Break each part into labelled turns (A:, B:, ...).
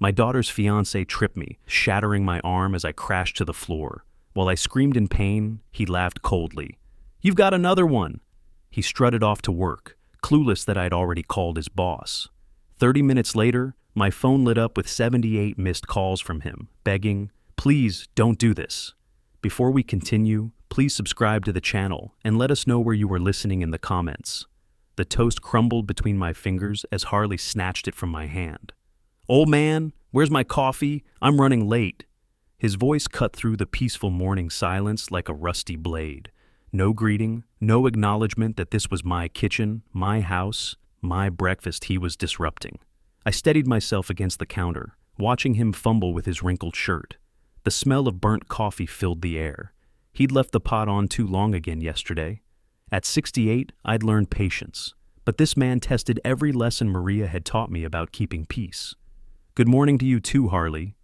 A: My daughter's fiancé tripped me, shattering my arm as I crashed to the floor. While I screamed in pain, he laughed coldly. "You've got another one!" He strutted off to work, clueless that I'd already called his boss. 30 minutes later, my phone lit up with 78 missed calls from him, begging, "Please, don't do this." Before we continue, please subscribe to the channel and let us know where you were listening in the comments. The toast crumbled between my fingers as Harley snatched it from my hand. "Old man, where's my coffee? I'm running late." His voice cut through the peaceful morning silence like a rusty blade. No greeting, no acknowledgement that this was my kitchen, my house, my breakfast he was disrupting. I steadied myself against the counter, watching him fumble with his wrinkled shirt. The smell of burnt coffee filled the air. He'd left the pot on too long again yesterday. At 68, I'd learned patience, but this man tested every lesson Maria had taught me about keeping peace. "Good morning to you too, Harley."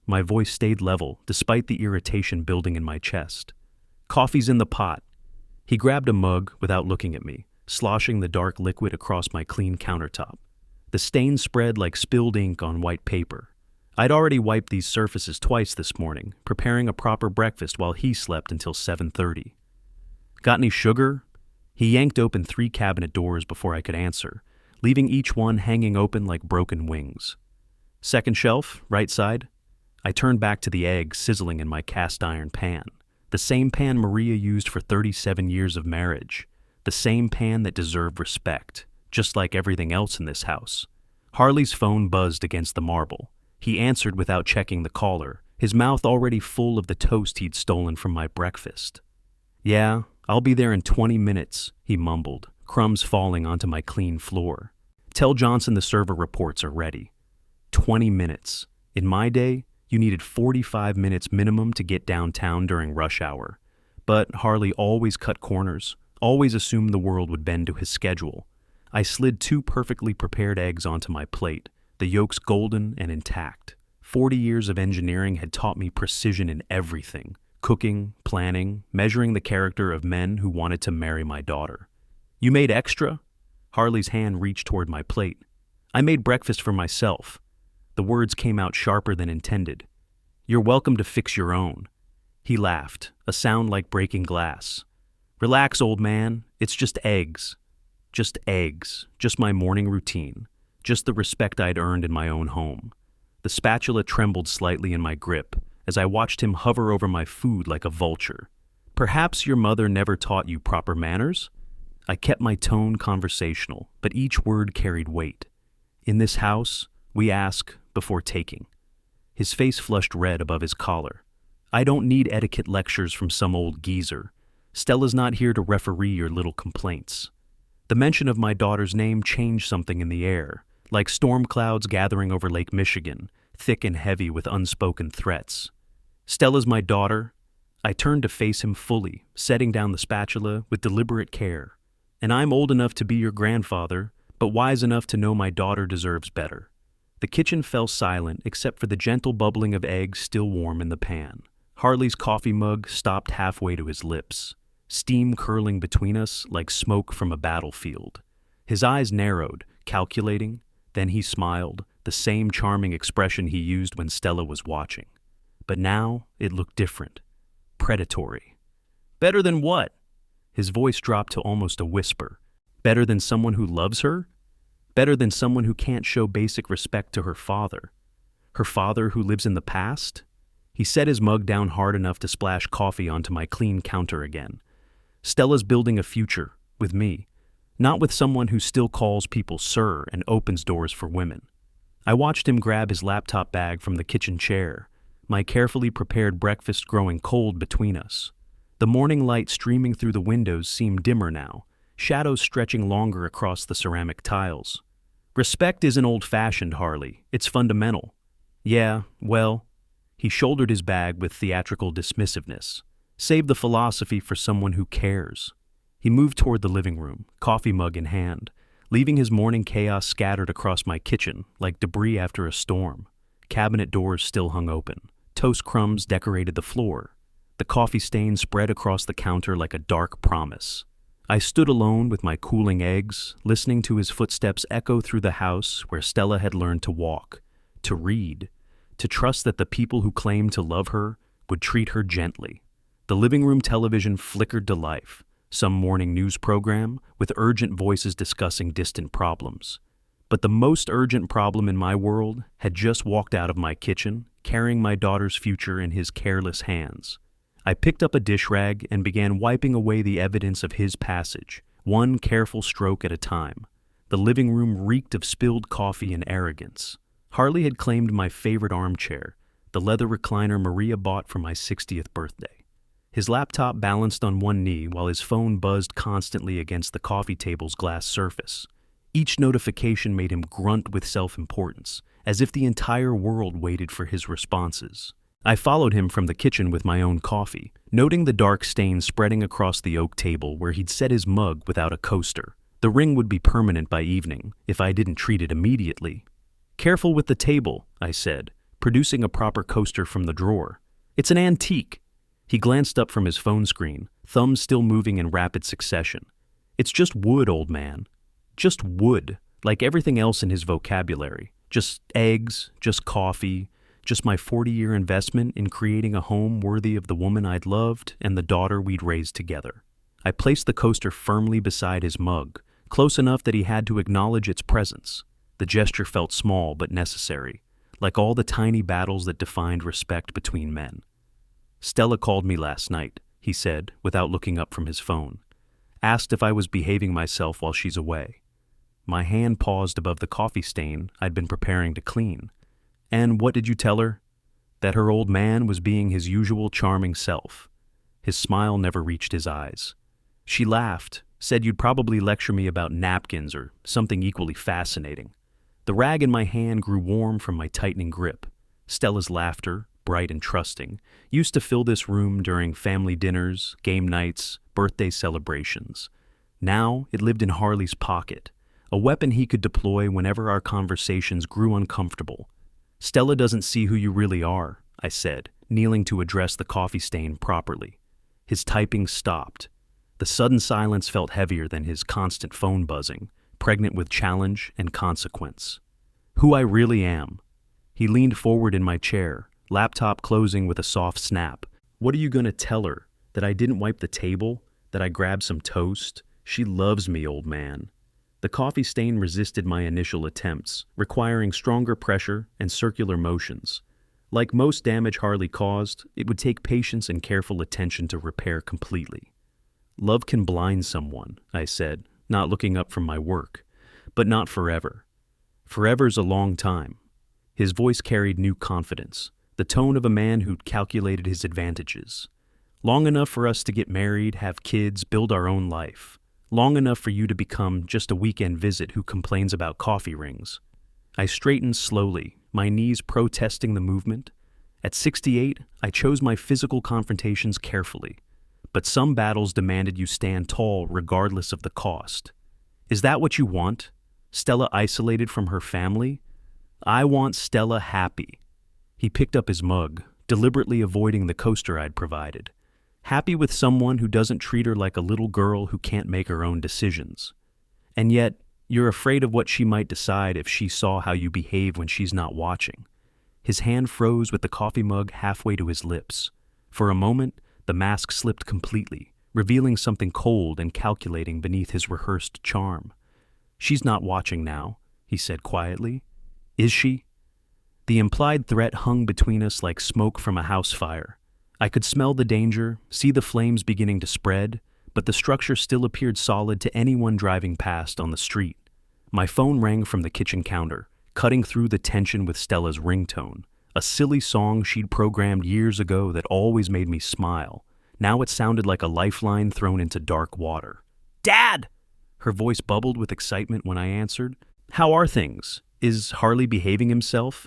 A: My voice stayed level, despite the irritation building in my chest. "Coffee's in the pot." He grabbed a mug without looking at me, sloshing the dark liquid across my clean countertop. The stain spread like spilled ink on white paper. I'd already wiped these surfaces twice this morning, preparing a proper breakfast while he slept until 7:30. "Got any sugar?" He yanked open 3 cabinet doors before I could answer, leaving each one hanging open like broken wings. "Second shelf, right side." I turned back to the eggs sizzling in my cast iron pan. The same pan Maria used for 37 years of marriage. The same pan that deserved respect, just like everything else in this house. Harley's phone buzzed against the marble. He answered without checking the caller, his mouth already full of the toast he'd stolen from my breakfast. "Yeah, I'll be there in 20 minutes, he mumbled, crumbs falling onto my clean floor. "Tell Johnson the server reports are ready." 20 minutes. In my day, you needed 45 minutes minimum to get downtown during rush hour. But Harley always cut corners, always assumed the world would bend to his schedule. I slid 2 perfectly prepared eggs onto my plate, the yolks golden and intact. 40 years of engineering had taught me precision in everything: cooking, planning, measuring the character of men who wanted to marry my daughter. "You made extra?" Harley's hand reached toward my plate. "I made breakfast for myself." The words came out sharper than intended. "You're welcome to fix your own." He laughed, a sound like breaking glass. "Relax, old man. It's just eggs." Just eggs. Just my morning routine. Just the respect I'd earned in my own home. The spatula trembled slightly in my grip as I watched him hover over my food like a vulture. "Perhaps your mother never taught you proper manners?" I kept my tone conversational, but each word carried weight. In this house, we ask before taking. His face flushed red above his collar. "I don't need etiquette lectures from some old geezer. Stella's not here to referee your little complaints." The mention of my daughter's name changed something in the air, like storm clouds gathering over Lake Michigan, thick and heavy with unspoken threats. "Stella's my daughter." I turned to face him fully, setting down the spatula with deliberate care. "And I'm old enough to be your grandfather, but wise enough to know my daughter deserves better." The kitchen fell silent except for the gentle bubbling of eggs still warm in the pan. Harley's coffee mug stopped halfway to his lips, steam curling between us like smoke from a battlefield. His eyes narrowed, calculating, then he smiled, the same charming expression he used when Stella was watching. But now it looked different, predatory. "Better than what?" His voice dropped to almost a whisper. "Better than someone who loves her? Better than someone who can't show basic respect to her father? Her father who lives in the past?" He set his mug down hard enough to splash coffee onto my clean counter again. "Stella's building a future, with me. Not with someone who still calls people sir and opens doors for women." I watched him grab his laptop bag from the kitchen chair, my carefully prepared breakfast growing cold between us. The morning light streaming through the windows seemed dimmer now, shadows stretching longer across the ceramic tiles. "Respect isn't old-fashioned, Harley. It's fundamental." "Yeah, well..." He shouldered his bag with theatrical dismissiveness. "Save the philosophy for someone who cares." He moved toward the living room, coffee mug in hand, leaving his morning chaos scattered across my kitchen like debris after a storm. Cabinet doors still hung open. Toast crumbs decorated the floor. The coffee stain spread across the counter like a dark promise. I stood alone with my cooling eggs, listening to his footsteps echo through the house where Stella had learned to walk, to read, to trust that the people who claimed to love her would treat her gently. The living room television flickered to life, some morning news program with urgent voices discussing distant problems. But the most urgent problem in my world had just walked out of my kitchen, carrying my daughter's future in his careless hands. I picked up a dish rag and began wiping away the evidence of his passage, one careful stroke at a time. The living room reeked of spilled coffee and arrogance. Harley had claimed my favorite armchair, the leather recliner Maria bought for my 60th birthday. His laptop balanced on one knee while his phone buzzed constantly against the coffee table's glass surface. Each notification made him grunt with self-importance, as if the entire world waited for his responses. I followed him from the kitchen with my own coffee, noting the dark stain spreading across the oak table where he'd set his mug without a coaster. The ring would be permanent by evening if I didn't treat it immediately. "Careful with the table," I said, producing a proper coaster from the drawer. "It's an antique." He glanced up from his phone screen, thumbs still moving in rapid succession. "It's just wood, old man. Just wood, like everything else in his vocabulary. Just eggs, just coffee, just my 40-year investment in creating a home worthy of the woman I'd loved and the daughter we'd raised together." I placed the coaster firmly beside his mug, close enough that he had to acknowledge its presence. The gesture felt small but necessary, like all the tiny battles that defined respect between men. "Stella called me last night," he said, without looking up from his phone. "Asked if I was behaving myself while she's away." My hand paused above the coffee stain I'd been preparing to clean. "And what did you tell her?" "That her old man was being his usual charming self." His smile never reached his eyes. "She laughed, said you'd probably lecture me about napkins or something equally fascinating." The rag in my hand grew warm from my tightening grip. Stella's laughter, bright and trusting, used to fill this room during family dinners, game nights, birthday celebrations. Now it lived in Harley's pocket, a weapon he could deploy whenever our conversations grew uncomfortable. "Stella doesn't see who you really are," I said, kneeling to address the coffee stain properly. His typing stopped. The sudden silence felt heavier than his constant phone buzzing, pregnant with challenge and consequence. "Who I really am." He leaned forward in my chair, laptop closing with a soft snap. "What are you going to tell her? That I didn't wipe the table? That I grabbed some toast? She loves me, old man." The coffee stain resisted my initial attempts, requiring stronger pressure and circular motions. Like most damage Harley caused, it would take patience and careful attention to repair completely. "Love can blind someone," I said, not looking up from my work. "But not forever. Forever's a long time." His voice carried new confidence, the tone of a man who'd calculated his advantages. "Long enough for us to get married, have kids, build our own life. Long enough for you to become just a weekend visit who complains about coffee rings." I straightened slowly, my knees protesting the movement. At 68, I chose my physical confrontations carefully, but some battles demanded you stand tall regardless of the cost. "Is that what you want? Stella isolated from her family? I want Stella happy." He picked up his mug, deliberately avoiding the coaster I'd provided. "Happy with someone who doesn't treat her like a little girl who can't make her own decisions. And yet, you're afraid of what she might decide if she saw how you behave when she's not watching." His hand froze with the coffee mug halfway to his lips. For a moment, the mask slipped completely, revealing something cold and calculating beneath his rehearsed charm. "She's not watching now," he said quietly. "Is she?" The implied threat hung between us like smoke from a house fire. I could smell the danger, see the flames beginning to spread, but the structure still appeared solid to anyone driving past on the street. My phone rang from the kitchen counter, cutting through the tension with Stella's ringtone, a silly song she'd programmed years ago that always made me smile. Now it sounded like a lifeline thrown into dark water. "Dad!" Her voice bubbled with excitement when I answered. "How are things? Is Harley behaving himself?"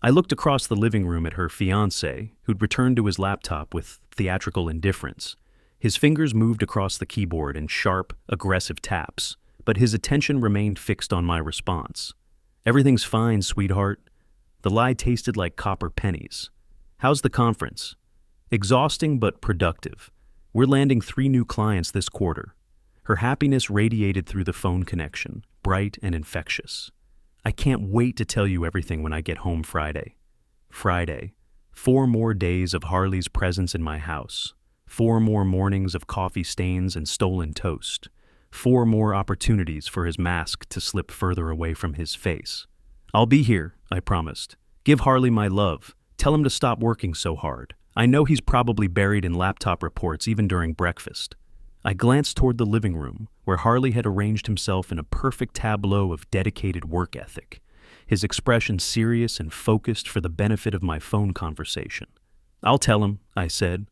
A: I looked across the living room at her fiancé, who'd returned to his laptop with theatrical indifference. His fingers moved across the keyboard in sharp, aggressive taps, but his attention remained fixed on my response. "Everything's fine, sweetheart." The lie tasted like copper pennies. "How's the conference?" "Exhausting but productive. We're landing 3 new clients this quarter." Her happiness radiated through the phone connection, bright and infectious. "I can't wait to tell you everything when I get home Friday." Friday. 4 more days of Harley's presence in my house. 4 more mornings of coffee stains and stolen toast. 4 more opportunities for his mask to slip further away from his face. I'll be here, I promised. Give Harley my love. Tell him to stop working so hard. I know he's probably buried in laptop reports even during breakfast. I glanced toward the living room, where Harley had arranged himself in a perfect tableau of dedicated work ethic, his expression serious and focused for the benefit of my phone conversation. I'll tell him, I said.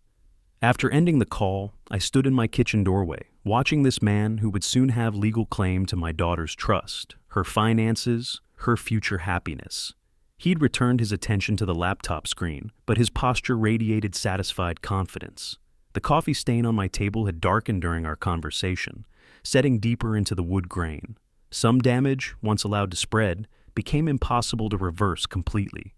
A: After ending the call, I stood in my kitchen doorway, watching this man who would soon have legal claim to my daughter's trust, her finances, her future happiness. He'd returned his attention to the laptop screen, but his posture radiated satisfied confidence. The coffee stain on my table had darkened during our conversation, setting deeper into the wood grain. Some damage, once allowed to spread, became impossible to reverse completely.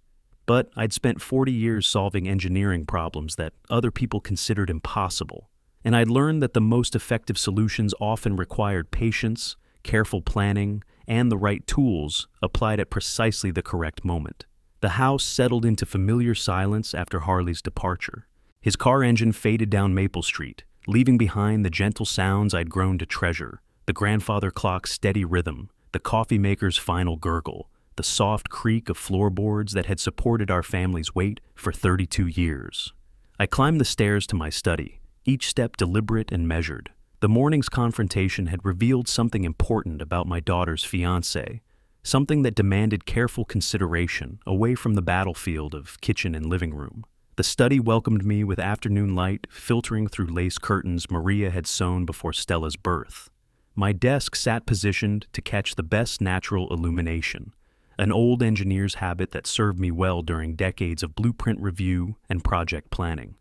A: But I'd spent 40 years solving engineering problems that other people considered impossible, and I'd learned that the most effective solutions often required patience, careful planning, and the right tools applied at precisely the correct moment. The house settled into familiar silence after Harley's departure. His car engine faded down Maple Street, leaving behind the gentle sounds I'd grown to treasure, the grandfather clock's steady rhythm, the coffee maker's final gurgle, the soft creak of floorboards that had supported our family's weight for 32 years. I climbed the stairs to my study, each step deliberate and measured. The morning's confrontation had revealed something important about my daughter's fiancé, something that demanded careful consideration away from the battlefield of kitchen and living room. The study welcomed me with afternoon light filtering through lace curtains Maria had sewn before Stella's birth. My desk sat positioned to catch the best natural illumination, an old engineer's habit that served me well during decades of blueprint review and project planning.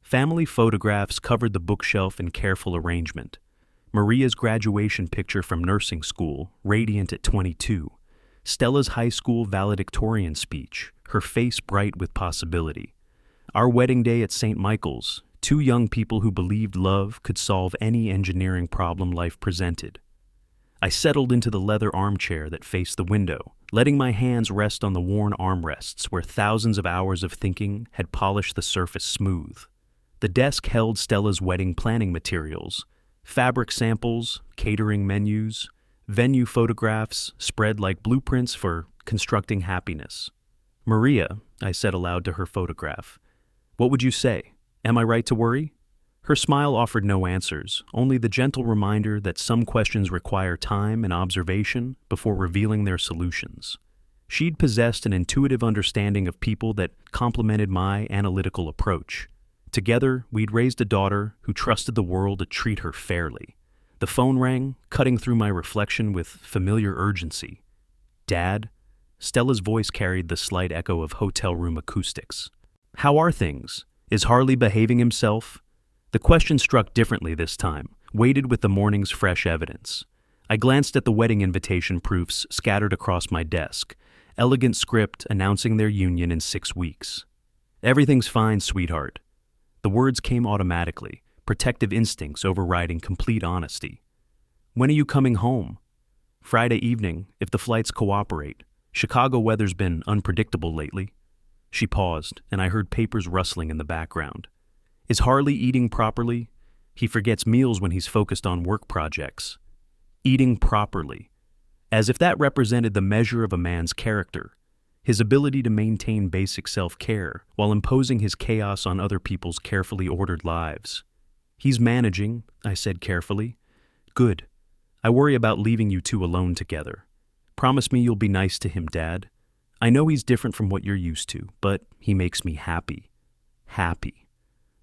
A: Family photographs covered the bookshelf in careful arrangement. Maria's graduation picture from nursing school, radiant at 22. Stella's high school valedictorian speech, her face bright with possibility. Our wedding day at St. Michael's, 2 young people who believed love could solve any engineering problem life presented. I settled into the leather armchair that faced the window, letting my hands rest on the worn armrests where thousands of hours of thinking had polished the surface smooth. The desk held Stella's wedding planning materials, fabric samples, catering menus, venue photographs spread like blueprints for constructing happiness. "Maria," I said aloud to her photograph, "what would you say? Am I right to worry?" Her smile offered no answers, only the gentle reminder that some questions require time and observation before revealing their solutions. She'd possessed an intuitive understanding of people that complemented my analytical approach. Together, we'd raised a daughter who trusted the world to treat her fairly. The phone rang, cutting through my reflection with familiar urgency. "Dad?" Stella's voice carried the slight echo of hotel room acoustics. "How are things? Is Harley behaving himself?" The question struck differently this time, weighted with the morning's fresh evidence. I glanced at the wedding invitation proofs scattered across my desk, elegant script announcing their union in 6 weeks. "Everything's fine, sweetheart." The words came automatically, protective instincts overriding complete honesty. "When are you coming home?" "Friday evening, if the flights cooperate. Chicago weather's been unpredictable lately." She paused, and I heard papers rustling in the background. "Is Harley eating properly? He forgets meals when he's focused on work projects." Eating properly. As if that represented the measure of a man's character. His ability to maintain basic self-care while imposing his chaos on other people's carefully ordered lives. "He's managing," I said carefully. "Good. I worry about leaving you 2 alone together. Promise me you'll be nice to him, Dad. I know he's different from what you're used to, but he makes me happy." Happy.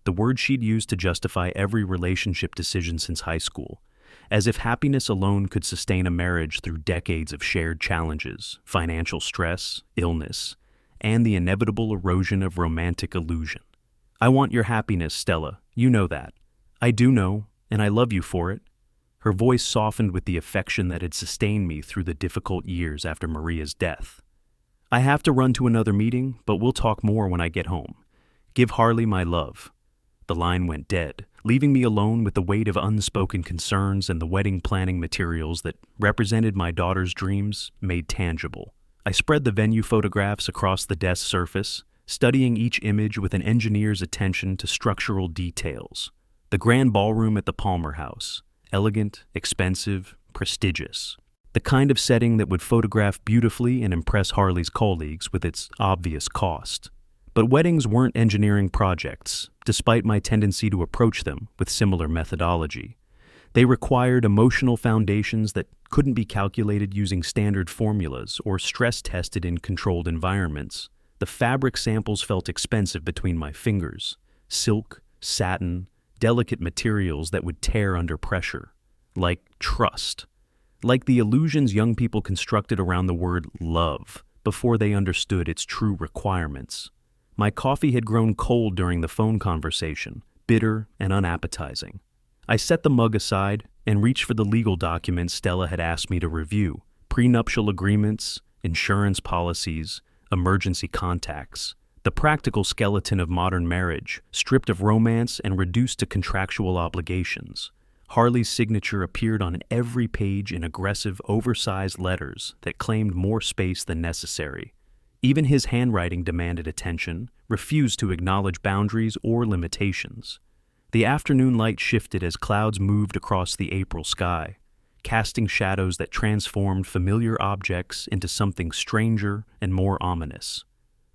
A: The word she'd used to justify every relationship decision since high school, as if happiness alone could sustain a marriage through decades of shared challenges, financial stress, illness, and the inevitable erosion of romantic illusion. "I want your happiness, Stella. You know that." "I do know, and I love you for it." Her voice softened with the affection that had sustained me through the difficult years after Maria's death. "I have to run to another meeting, but we'll talk more when I get home. Give Harley my love." The line went dead, leaving me alone with the weight of unspoken concerns and the wedding planning materials that represented my daughter's dreams made tangible. I spread the venue photographs across the desk surface, studying each image with an engineer's attention to structural details. The grand ballroom at the Palmer House, elegant, expensive, prestigious. The kind of setting that would photograph beautifully and impress Harley's colleagues with its obvious cost. But weddings weren't engineering projects, despite my tendency to approach them with similar methodology. They required emotional foundations that couldn't be calculated using standard formulas or stress-tested in controlled environments. The fabric samples felt expensive between my fingers. Silk, satin, delicate materials that would tear under pressure. Like trust. Like the illusions young people constructed around the word love before they understood its true requirements. My coffee had grown cold during the phone conversation, bitter and unappetizing. I set the mug aside and reached for the legal documents Stella had asked me to review: prenuptial agreements, insurance policies, emergency contacts. The practical skeleton of modern marriage, stripped of romance and reduced to contractual obligations. Harley's signature appeared on every page in aggressive, oversized letters that claimed more space than necessary. Even his handwriting demanded attention, refused to acknowledge boundaries or limitations. The afternoon light shifted as clouds moved across the April sky, casting shadows that transformed familiar objects into something stranger and more ominous.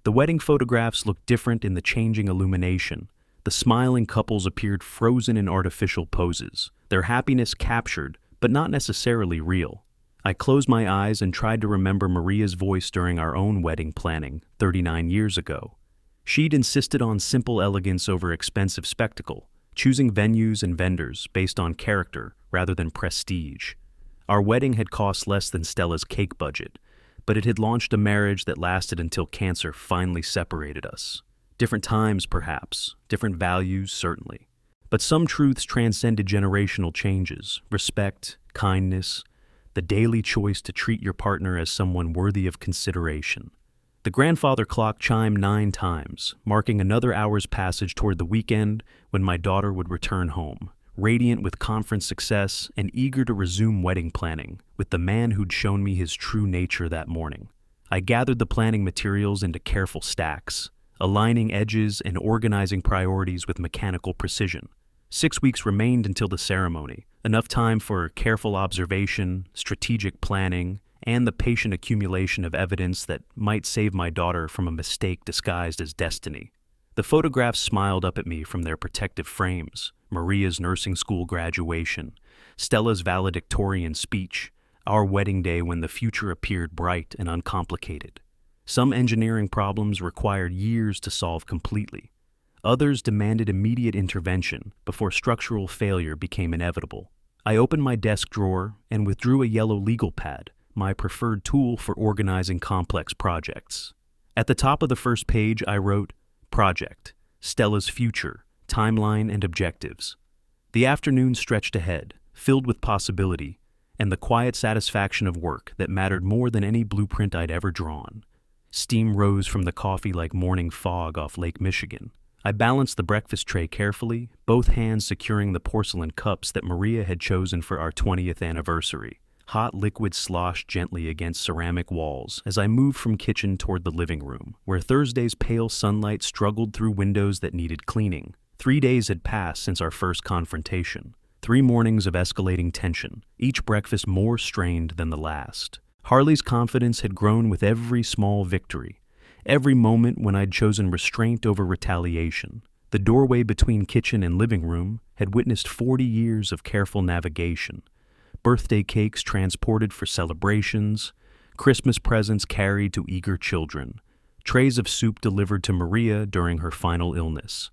A: The wedding photographs looked different in the changing illumination. The smiling couples appeared frozen in artificial poses, their happiness captured, but not necessarily real. I closed my eyes and tried to remember Maria's voice during our own wedding planning 39 years ago. She'd insisted on simple elegance over expensive spectacle, choosing venues and vendors based on character rather than prestige. Our wedding had cost less than Stella's cake budget, but it had launched a marriage that lasted until cancer finally separated us. Different times, perhaps, different values, certainly. But some truths transcended generational changes: respect, kindness, the daily choice to treat your partner as someone worthy of consideration. The grandfather clock chimed 9 times, marking another hour's passage toward the weekend when my daughter would return home, radiant with conference success and eager to resume wedding planning with the man who'd shown me his true nature that morning. I gathered the planning materials into careful stacks, aligning edges and organizing priorities with mechanical precision. 6 weeks remained until the ceremony, enough time for careful observation, strategic planning, and the patient accumulation of evidence that might save my daughter from a mistake disguised as destiny. The photographs smiled up at me from their protective frames: Maria's nursing school graduation, Stella's valedictorian speech, our wedding day when the future appeared bright and uncomplicated. Some engineering problems required years to solve completely. Others demanded immediate intervention before structural failure became inevitable. I opened my desk drawer and withdrew a yellow legal pad, my preferred tool for organizing complex projects. At the top of the first page, I wrote, "Project, Stella's future, timeline and objectives." The afternoon stretched ahead, filled with possibility, and the quiet satisfaction of work that mattered more than any blueprint I'd ever drawn. Steam rose from the coffee like morning fog off Lake Michigan. I balanced the breakfast tray carefully, both hands securing the porcelain cups that Maria had chosen for our 20th anniversary. Hot liquid sloshed gently against ceramic walls as I moved from kitchen toward the living room, where Thursday's pale sunlight struggled through windows that needed cleaning. 3 days had passed since our first confrontation. 3 mornings of escalating tension, each breakfast more strained than the last. Harley's confidence had grown with every small victory, every moment when I'd chosen restraint over retaliation. The doorway between kitchen and living room had witnessed 40 years of careful navigation. Birthday cakes transported for celebrations, Christmas presents carried to eager children, trays of soup delivered to Maria during her final illness.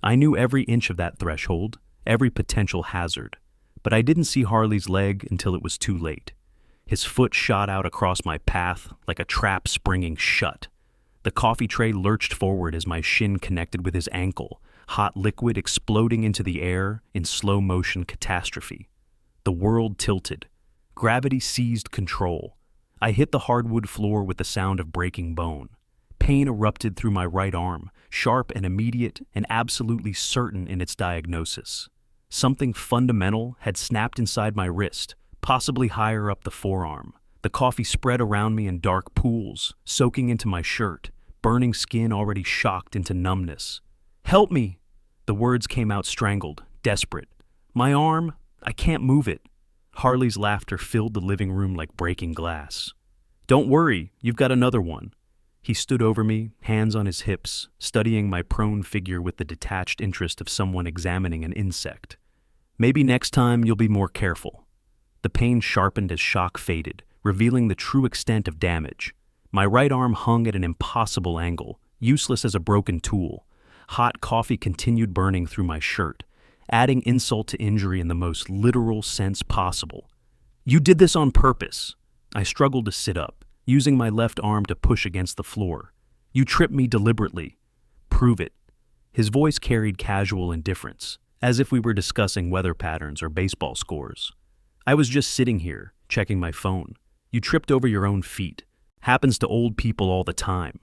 A: I knew every inch of that threshold, every potential hazard, but I didn't see Harley's leg until it was too late. His foot shot out across my path like a trap springing shut. The coffee tray lurched forward as my shin connected with his ankle, hot liquid exploding into the air in slow-motion catastrophe. The world tilted. Gravity seized control. I hit the hardwood floor with the sound of breaking bone. Pain erupted through my right arm, sharp and immediate and absolutely certain in its diagnosis. Something fundamental had snapped inside my wrist, possibly higher up the forearm. The coffee spread around me in dark pools, soaking into my shirt, burning skin already shocked into numbness. "Help me!" The words came out strangled, desperate. "My arm, I can't move it." Harley's laughter filled the living room like breaking glass. "Don't worry, you've got another one." He stood over me, hands on his hips, studying my prone figure with the detached interest of someone examining an insect. "Maybe next time you'll be more careful." The pain sharpened as shock faded, revealing the true extent of damage. My right arm hung at an impossible angle, useless as a broken tool. Hot coffee continued burning through my shirt, adding insult to injury in the most literal sense possible. "You did this on purpose." I struggled to sit up, using my left arm to push against the floor. "You tripped me deliberately." "Prove it." His voice carried casual indifference, as if we were discussing weather patterns or baseball scores. "I was just sitting here, checking my phone. You tripped over your own feet. Happens to old people all the time."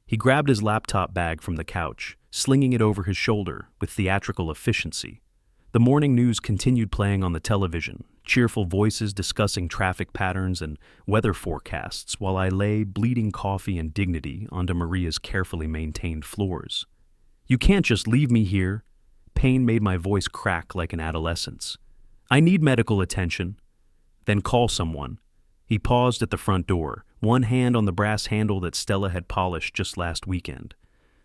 A: He grabbed his laptop bag from the couch, slinging it over his shoulder with theatrical efficiency. The morning news continued playing on the television, cheerful voices discussing traffic patterns and weather forecasts while I lay bleeding coffee and dignity onto Maria's carefully maintained floors. "You can't just leave me here." Pain made my voice crack like an adolescent's. "I need medical attention." "Then call someone." He paused at the front door, one hand on the brass handle that Stella had polished just last weekend.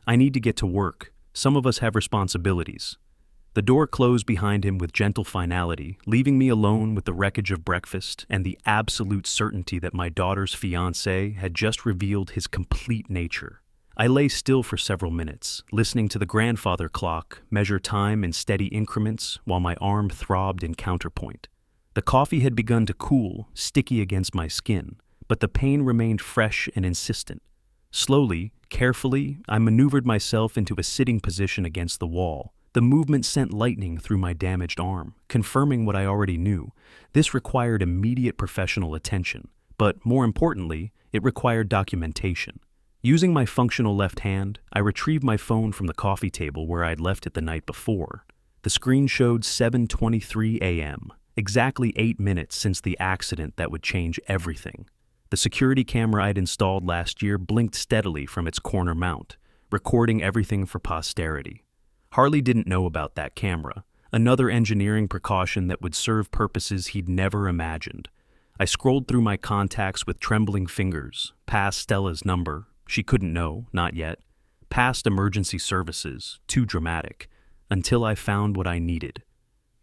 A: "I need to get to work. Some of us have responsibilities." The door closed behind him with gentle finality, leaving me alone with the wreckage of breakfast and the absolute certainty that my daughter's fiancé had just revealed his complete nature. I lay still for several minutes, listening to the grandfather clock measure time in steady increments while my arm throbbed in counterpoint. The coffee had begun to cool, sticky against my skin, but the pain remained fresh and insistent. Slowly, carefully, I maneuvered myself into a sitting position against the wall. The movement sent lightning through my damaged arm, confirming what I already knew. This required immediate professional attention, but more importantly, it required documentation. Using my functional left hand, I retrieved my phone from the coffee table where I'd left it the night before. The screen showed 7:23 a.m., exactly 8 minutes since the accident that would change everything. The security camera I'd installed last year blinked steadily from its corner mount, recording everything for posterity. Harley didn't know about that camera, another engineering precaution that would serve purposes he'd never imagined. I scrolled through my contacts with trembling fingers, past Stella's number, she couldn't know, not yet, past emergency services, too dramatic, until I found what I needed.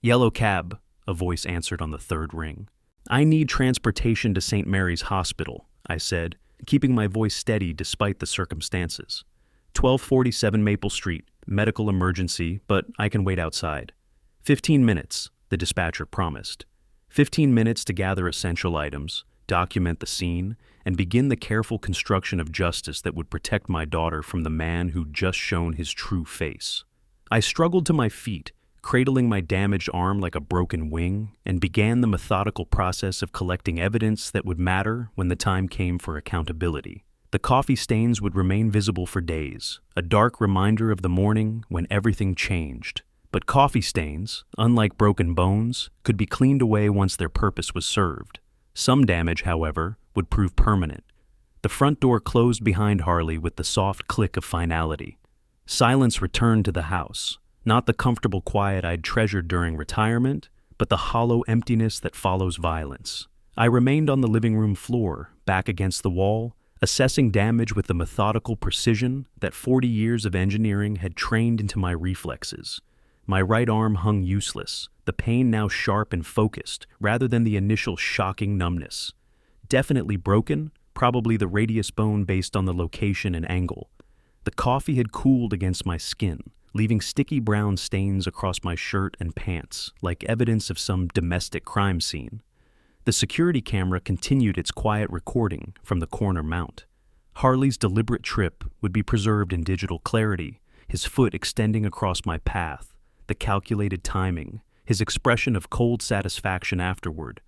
A: "Yellow cab," a voice answered on the third ring. "I need transportation to St. Mary's Hospital," I said, keeping my voice steady despite the circumstances. 1247 Maple Street, medical emergency, but I can wait outside. 15 minutes, the dispatcher promised. 15 minutes to gather essential items, document the scene, and begin the careful construction of justice that would protect my daughter from the man who'd just shown his true face. I struggled to my feet, cradling my damaged arm like a broken wing, and began the methodical process of collecting evidence that would matter when the time came for accountability. The coffee stains would remain visible for days, a dark reminder of the morning when everything changed. But coffee stains, unlike broken bones, could be cleaned away once their purpose was served. Some damage, however, would prove permanent. The front door closed behind Harley with the soft click of finality. Silence returned to the house, not the comfortable quiet I'd treasured during retirement, but the hollow emptiness that follows violence. I remained on the living room floor, back against the wall, assessing damage with the methodical precision that 40 years of engineering had trained into my reflexes. My right arm hung useless, the pain now sharp and focused, rather than the initial shocking numbness. Definitely broken, probably the radius bone based on the location and angle. The coffee had cooled against my skin, leaving sticky brown stains across my shirt and pants, like evidence of some domestic crime scene. The security camera continued its quiet recording from the corner mount. Harley's deliberate trip would be preserved in digital clarity, his foot extending across my path, the calculated timing, his expression of cold satisfaction afterward,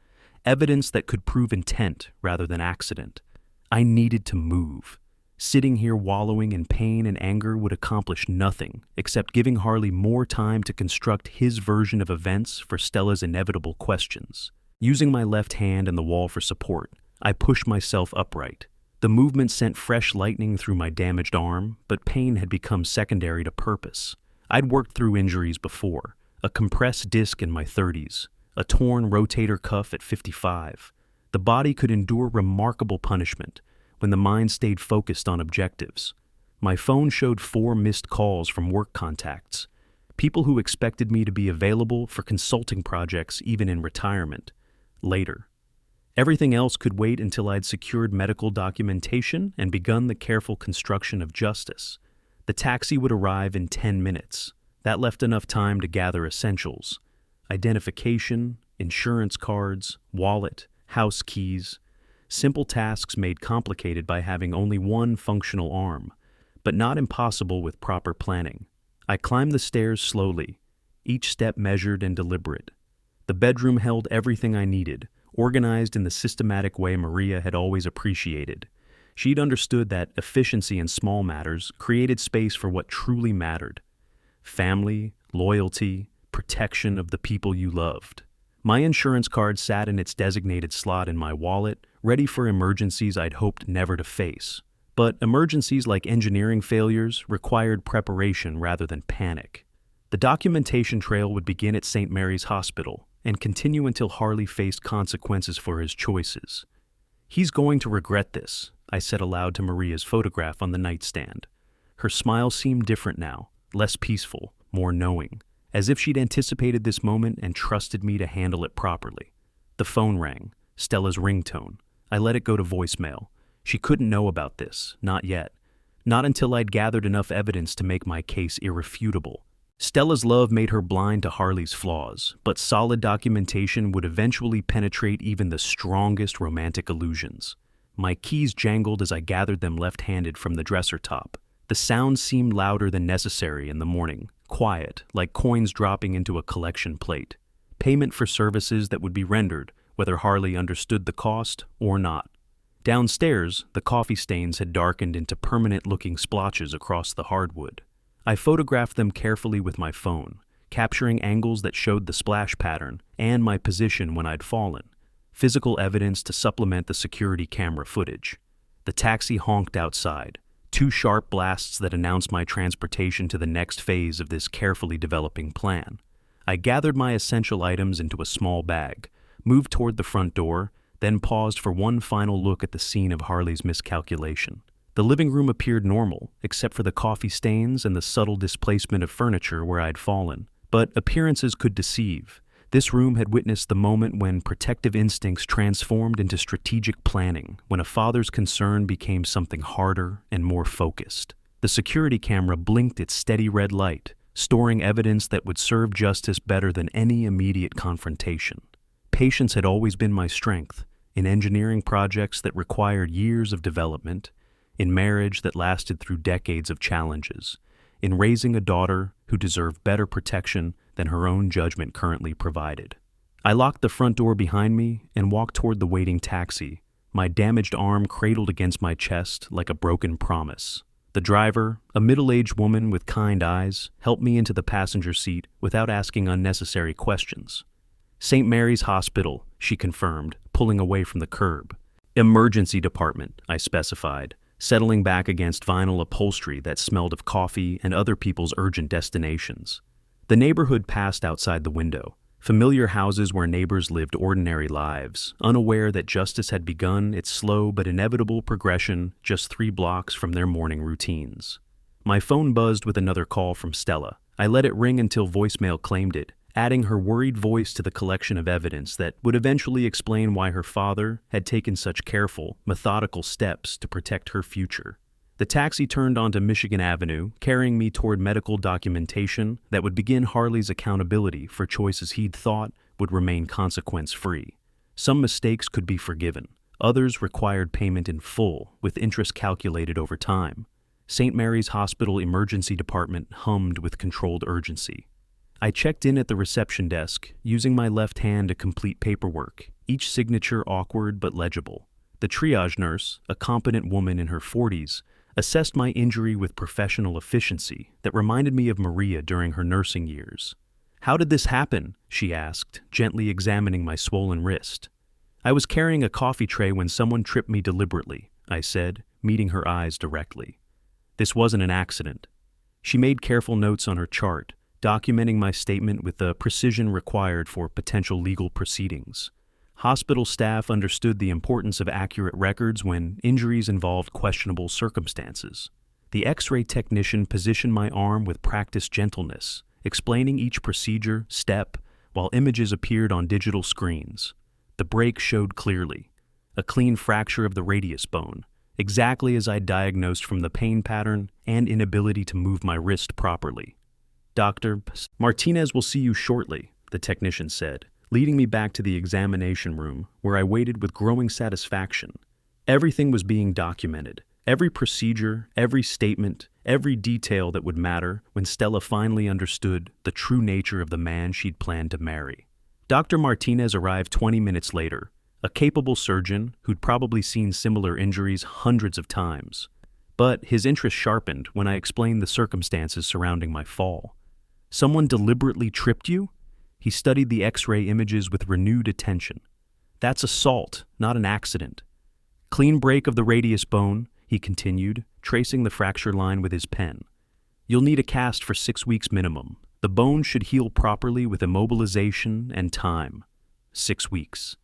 A: evidence that could prove intent rather than accident. I needed to move. Sitting here wallowing in pain and anger would accomplish nothing except giving Harley more time to construct his version of events for Stella's inevitable questions. Using my left hand and the wall for support, I pushed myself upright. The movement sent fresh lightning through my damaged arm, but pain had become secondary to purpose. I'd worked through injuries before: a compressed disc in my 30s, a torn rotator cuff at 55. The body could endure remarkable punishment when the mind stayed focused on objectives. My phone showed 4 missed calls from work contacts, people who expected me to be available for consulting projects even in retirement. Later. Everything else could wait until I'd secured medical documentation and begun the careful construction of justice. The taxi would arrive in 10 minutes. That left enough time to gather essentials: identification, insurance cards, wallet, house keys. Simple tasks made complicated by having only one functional arm, but not impossible with proper planning. I climbed the stairs slowly, each step measured and deliberate. The bedroom held everything I needed, organized in the systematic way Maria had always appreciated. She'd understood that efficiency in small matters created space for what truly mattered: family, loyalty, protection of the people you loved. My insurance card sat in its designated slot in my wallet, ready for emergencies I'd hoped never to face. But emergencies like engineering failures required preparation rather than panic. The documentation trail would begin at St. Mary's Hospital and continue until Harley faced consequences for his choices. "He's going to regret this," I said aloud to Maria's photograph on the nightstand. Her smile seemed different now, less peaceful, more knowing, as if she'd anticipated this moment and trusted me to handle it properly. The phone rang, Stella's ringtone. I let it go to voicemail. She couldn't know about this, not yet. Not until I'd gathered enough evidence to make my case irrefutable. Stella's love made her blind to Harley's flaws, but solid documentation would eventually penetrate even the strongest romantic illusions. My keys jangled as I gathered them left-handed from the dresser top. The sound seemed louder than necessary in the morning, quiet, like coins dropping into a collection plate. Payment for services that would be rendered, whether Harley understood the cost or not. Downstairs, the coffee stains had darkened into permanent-looking splotches across the hardwood. I photographed them carefully with my phone, capturing angles that showed the splash pattern and my position when I'd fallen, physical evidence to supplement the security camera footage. The taxi honked outside, 2 sharp blasts that announced my transportation to the next phase of this carefully developing plan. I gathered my essential items into a small bag, moved toward the front door, then paused for one final look at the scene of Harley's miscalculation. The living room appeared normal, except for the coffee stains and the subtle displacement of furniture where I'd fallen. But appearances could deceive. This room had witnessed the moment when protective instincts transformed into strategic planning, when a father's concern became something harder and more focused. The security camera blinked its steady red light, storing evidence that would serve justice better than any immediate confrontation. Patience had always been my strength, in engineering projects that required years of development, in marriage that lasted through decades of challenges, in raising a daughter who deserved better protection than her own judgment currently provided. I locked the front door behind me and walked toward the waiting taxi, my damaged arm cradled against my chest like a broken promise. The driver, a middle-aged woman with kind eyes, helped me into the passenger seat without asking unnecessary questions. "St. Mary's Hospital," she confirmed, pulling away from the curb. "Emergency department," I specified, settling back against vinyl upholstery that smelled of coffee and other people's urgent destinations. The neighborhood passed outside the window, familiar houses where neighbors lived ordinary lives, unaware that justice had begun its slow but inevitable progression just 3 blocks from their morning routines. My phone buzzed with another call from Stella. I let it ring until voicemail claimed it, adding her worried voice to the collection of evidence that would eventually explain why her father had taken such careful, methodical steps to protect her future. The taxi turned onto Michigan Avenue, carrying me toward medical documentation that would begin Harley's accountability for choices he'd thought would remain consequence-free. Some mistakes could be forgiven. Others required payment in full, with interest calculated over time. St. Mary's Hospital Emergency Department hummed with controlled urgency. I checked in at the reception desk, using my left hand to complete paperwork, each signature awkward but legible. The triage nurse, a competent woman in her 40s, assessed my injury with professional efficiency that reminded me of Maria during her nursing years. "How did this happen?" she asked, gently examining my swollen wrist. I was carrying a coffee tray when someone tripped me deliberately, I said, meeting her eyes directly. This wasn't an accident. She made careful notes on her chart, documenting my statement with the precision required for potential legal proceedings. Hospital staff understood the importance of accurate records when injuries involved questionable circumstances. The X-ray technician positioned my arm with practiced gentleness, explaining each procedure, step, while images appeared on digital screens. The break showed clearly. A clean fracture of the radius bone, exactly as I diagnosed from the pain pattern and inability to move my wrist properly. Dr. Martinez will see you shortly, the technician said, leading me back to the examination room, where I waited with growing satisfaction. Everything was being documented. Every procedure, every statement, every detail that would matter when Stella finally understood the true nature of the man she'd planned to marry. Dr. Martinez arrived 20 minutes later, a capable surgeon who'd probably seen similar injuries hundreds of times. But his interest sharpened when I explained the circumstances surrounding my fall. Someone deliberately tripped you? He studied the X-ray images with renewed attention. That's assault, not an accident. Clean break of the radius bone, he continued, tracing the fracture line with his pen. You'll need a cast for 6 weeks minimum. The bone should heal properly with immobilization and time. 6 weeks.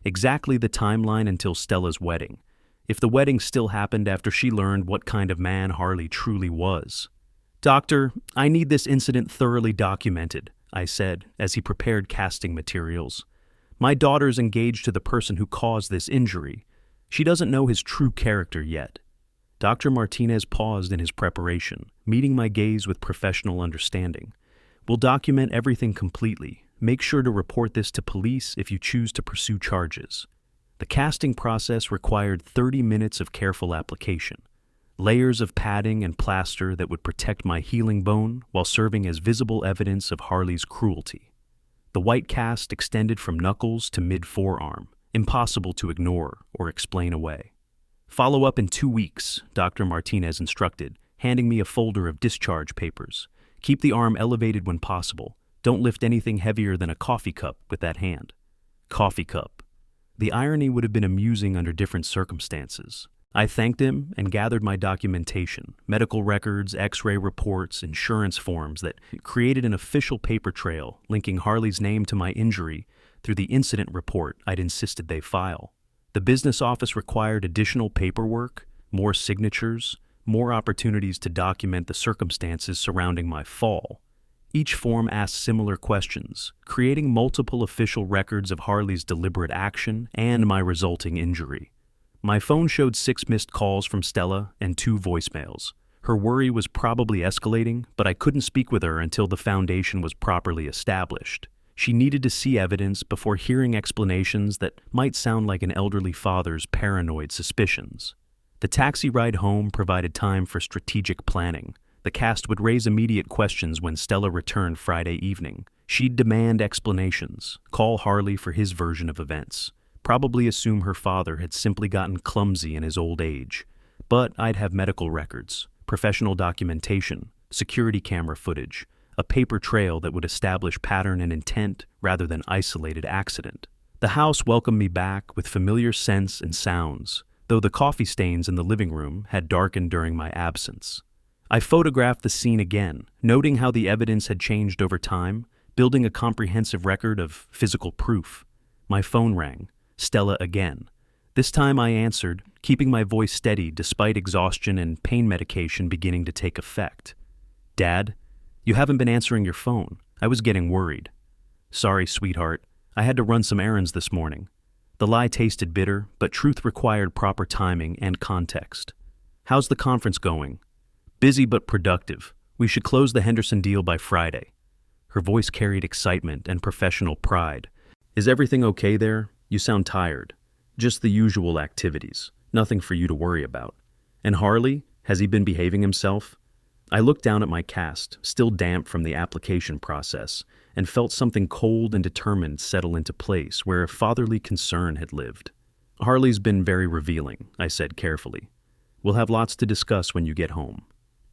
A: Exactly the timeline until Stella's wedding, if the wedding still happened after she learned what kind of man Harley truly was. Doctor, I need this incident thoroughly documented, I said as he prepared casting materials. My daughter's engaged to the person who caused this injury. She doesn't know his true character yet. Dr. Martinez paused in his preparation, meeting my gaze with professional understanding. We'll document everything completely. Make sure to report this to police if you choose to pursue charges. The casting process required 30 minutes of careful application. Layers of padding and plaster that would protect my healing bone while serving as visible evidence of Harley's cruelty. The white cast extended from knuckles to mid-forearm, impossible to ignore or explain away. Follow up in 2 weeks, Dr. Martinez instructed, handing me a folder of discharge papers. Keep the arm elevated when possible. Don't lift anything heavier than a coffee cup with that hand. Coffee cup. The irony would have been amusing under different circumstances. I thanked him and gathered my documentation, medical records, X-ray reports, insurance forms that created an official paper trail linking Harley's name to my injury through the incident report I'd insisted they file. The business office required additional paperwork, more signatures, more opportunities to document the circumstances surrounding my fall. Each form asked similar questions, creating multiple official records of Harley's deliberate action and my resulting injury. My phone showed 6 missed calls from Stella and 2 voicemails. Her worry was probably escalating, but I couldn't speak with her until the foundation was properly established. She needed to see evidence before hearing explanations that might sound like an elderly father's paranoid suspicions. The taxi ride home provided time for strategic planning. The cast would raise immediate questions when Stella returned Friday evening. She'd demand explanations, call Harley for his version of events, probably assume her father had simply gotten clumsy in his old age. But I'd have medical records, professional documentation, security camera footage, a paper trail that would establish pattern and intent rather than isolated accident. The house welcomed me back with familiar scents and sounds, though the coffee stains in the living room had darkened during my absence. I photographed the scene again, noting how the evidence had changed over time, building a comprehensive record of physical proof. My phone rang. Stella again. This time I answered, keeping my voice steady despite exhaustion and pain medication beginning to take effect. Dad, you haven't been answering your phone. I was getting worried. Sorry, sweetheart. I had to run some errands this morning. The lie tasted bitter, but truth required proper timing and context. How's the conference going? Busy but productive. We should close the Henderson deal by Friday. Her voice carried excitement and professional pride. Is everything okay there? You sound tired. Just the usual activities. Nothing for you to worry about. And Harley? Has he been behaving himself? I looked down at my cast, still damp from the application process, and felt something cold and determined settle into place where fatherly concern had lived. Harley's been very revealing, I said carefully. We'll have lots to discuss when you get home.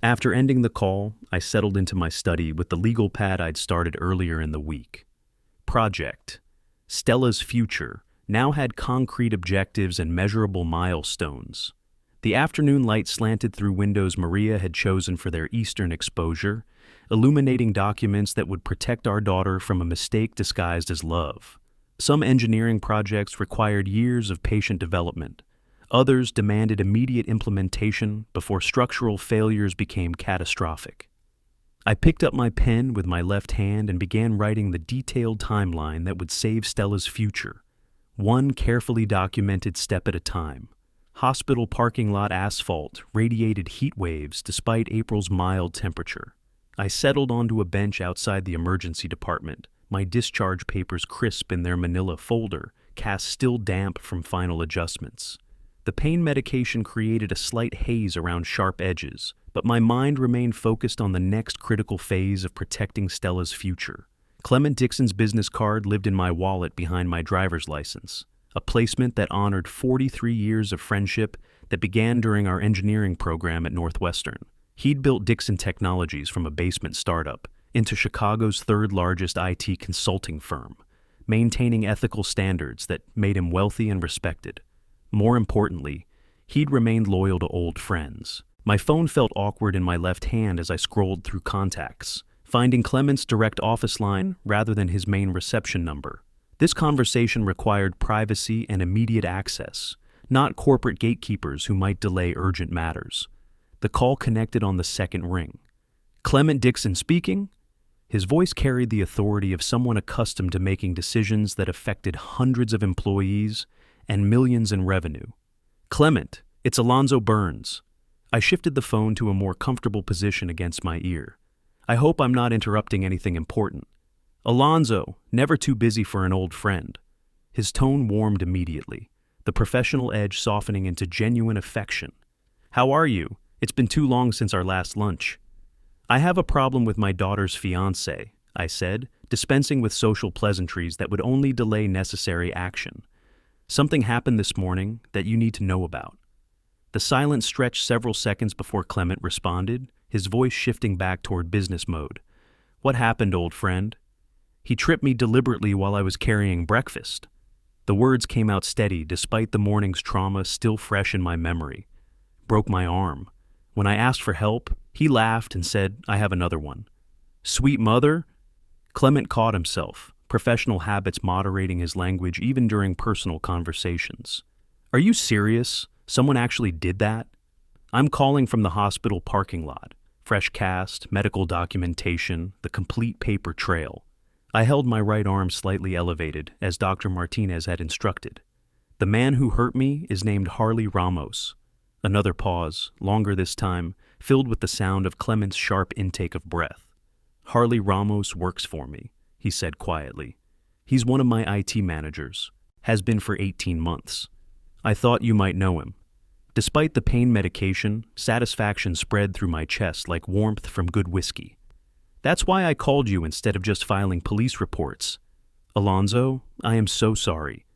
A: After ending the call, I settled into my study with the legal pad I'd started earlier in the week. Project: Stella's future, now had concrete objectives and measurable milestones. The afternoon light slanted through windows Maria had chosen for their eastern exposure, illuminating documents that would protect our daughter from a mistake disguised as love. Some engineering projects required years of patient development. Others demanded immediate implementation before structural failures became catastrophic. I picked up my pen with my left hand and began writing the detailed timeline that would save Stella's future, one carefully documented step at a time. Hospital parking lot asphalt radiated heat waves despite April's mild temperature. I settled onto a bench outside the emergency department, my discharge papers crisp in their manila folder, cast still damp from final adjustments. The pain medication created a slight haze around sharp edges, but my mind remained focused on the next critical phase of protecting Stella's future. Clement Dixon's business card lived in my wallet behind my driver's license, a placement that honored 43 years of friendship that began during our engineering program at Northwestern. He'd built Dixon Technologies from a basement startup into Chicago's third-largest IT consulting firm, maintaining ethical standards that made him wealthy and respected. More importantly, he'd remained loyal to old friends. My phone felt awkward in my left hand as I scrolled through contacts, finding Clement's direct office line rather than his main reception number. This conversation required privacy and immediate access, not corporate gatekeepers who might delay urgent matters. The call connected on the second ring. Clement Dixon speaking? His voice carried the authority of someone accustomed to making decisions that affected hundreds of employees and millions in revenue. Clement, it's Alonzo Burns. I shifted the phone to a more comfortable position against my ear. I hope I'm not interrupting anything important. Alonzo, never too busy for an old friend. His tone warmed immediately, the professional edge softening into genuine affection. How are you? It's been too long since our last lunch. I have a problem with my daughter's fiancé, I said, dispensing with social pleasantries that would only delay necessary action. Something happened this morning that you need to know about. The silence stretched several seconds before Clement responded, his voice shifting back toward business mode. What happened, old friend? He tripped me deliberately while I was carrying breakfast. The words came out steady despite the morning's trauma still fresh in my memory. Broke my arm. When I asked for help, he laughed and said, I have another one. Sweet mother? Clement caught himself, professional habits moderating his language even during personal conversations. Are you serious? Someone actually did that? I'm calling from the hospital parking lot. Fresh cast, medical documentation, the complete paper trail. I held my right arm slightly elevated, as Dr. Martinez had instructed. The man who hurt me is named Harley Ramos. Another pause, longer this time, filled with the sound of Clement's sharp intake of breath. Harley Ramos works for me, he said quietly. He's one of my IT managers. Has been for 18 months. I thought you might know him. Despite the pain medication, satisfaction spread through my chest like warmth from good whiskey. That's why I called you instead of just filing police reports. Alonzo, I am so sorry.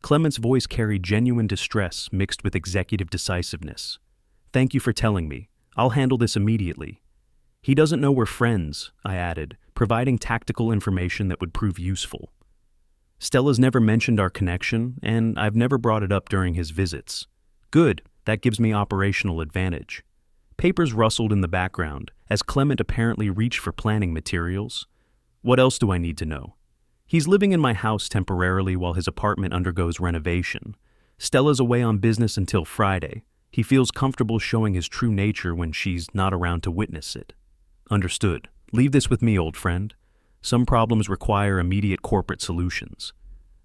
A: Clement's voice carried genuine distress mixed with executive decisiveness. Thank you for telling me. I'll handle this immediately. He doesn't know we're friends, I added, providing tactical information that would prove useful. Stella's never mentioned our connection, and I've never brought it up during his visits. Good, that gives me operational advantage. Papers rustled in the background, as Clement apparently reached for planning materials. What else do I need to know? He's living in my house temporarily while his apartment undergoes renovation. Stella's away on business until Friday. He feels comfortable showing his true nature when she's not around to witness it. Understood. Leave this with me, old friend. Some problems require immediate corporate solutions.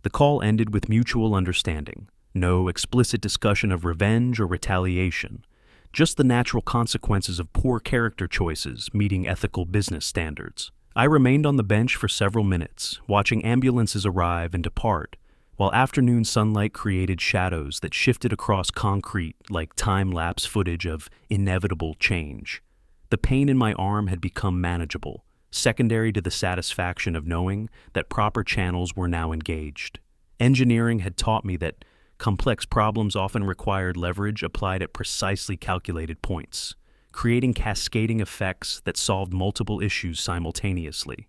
A: The call ended with mutual understanding. No explicit discussion of revenge or retaliation. Just the natural consequences of poor character choices meeting ethical business standards. I remained on the bench for several minutes, watching ambulances arrive and depart, while afternoon sunlight created shadows that shifted across concrete like time-lapse footage of inevitable change. The pain in my arm had become manageable, secondary to the satisfaction of knowing that proper channels were now engaged. Engineering had taught me that complex problems often required leverage applied at precisely calculated points, creating cascading effects that solved multiple issues simultaneously.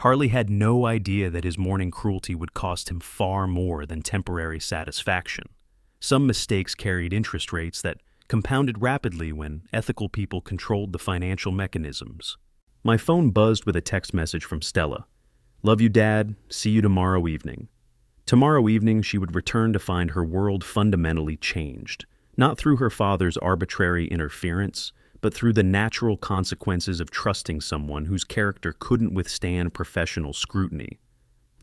A: Harley had no idea that his morning cruelty would cost him far more than temporary satisfaction. Some mistakes carried interest rates that compounded rapidly when ethical people controlled the financial mechanisms. My phone buzzed with a text message from Stella. "Love you, Dad. See you tomorrow evening." Tomorrow evening, she would return to find her world fundamentally changed, not through her father's arbitrary interference, but through the natural consequences of trusting someone whose character couldn't withstand professional scrutiny.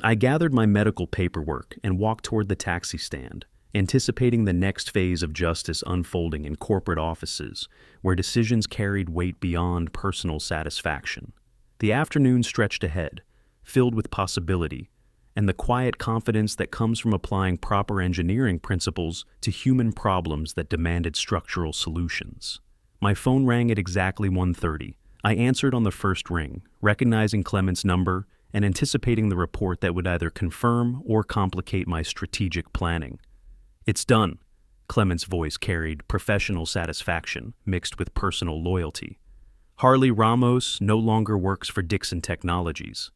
A: I gathered my medical paperwork and walked toward the taxi stand, anticipating the next phase of justice unfolding in corporate offices, where decisions carried weight beyond personal satisfaction. The afternoon stretched ahead, filled with possibility, and the quiet confidence that comes from applying proper engineering principles to human problems that demanded structural solutions. My phone rang at exactly 1:30. I answered on the first ring, recognizing Clement's number and anticipating the report that would either confirm or complicate my strategic planning. "It's done." Clement's voice carried professional satisfaction mixed with personal loyalty. "Harley Ramos no longer works for Dixon Technologies."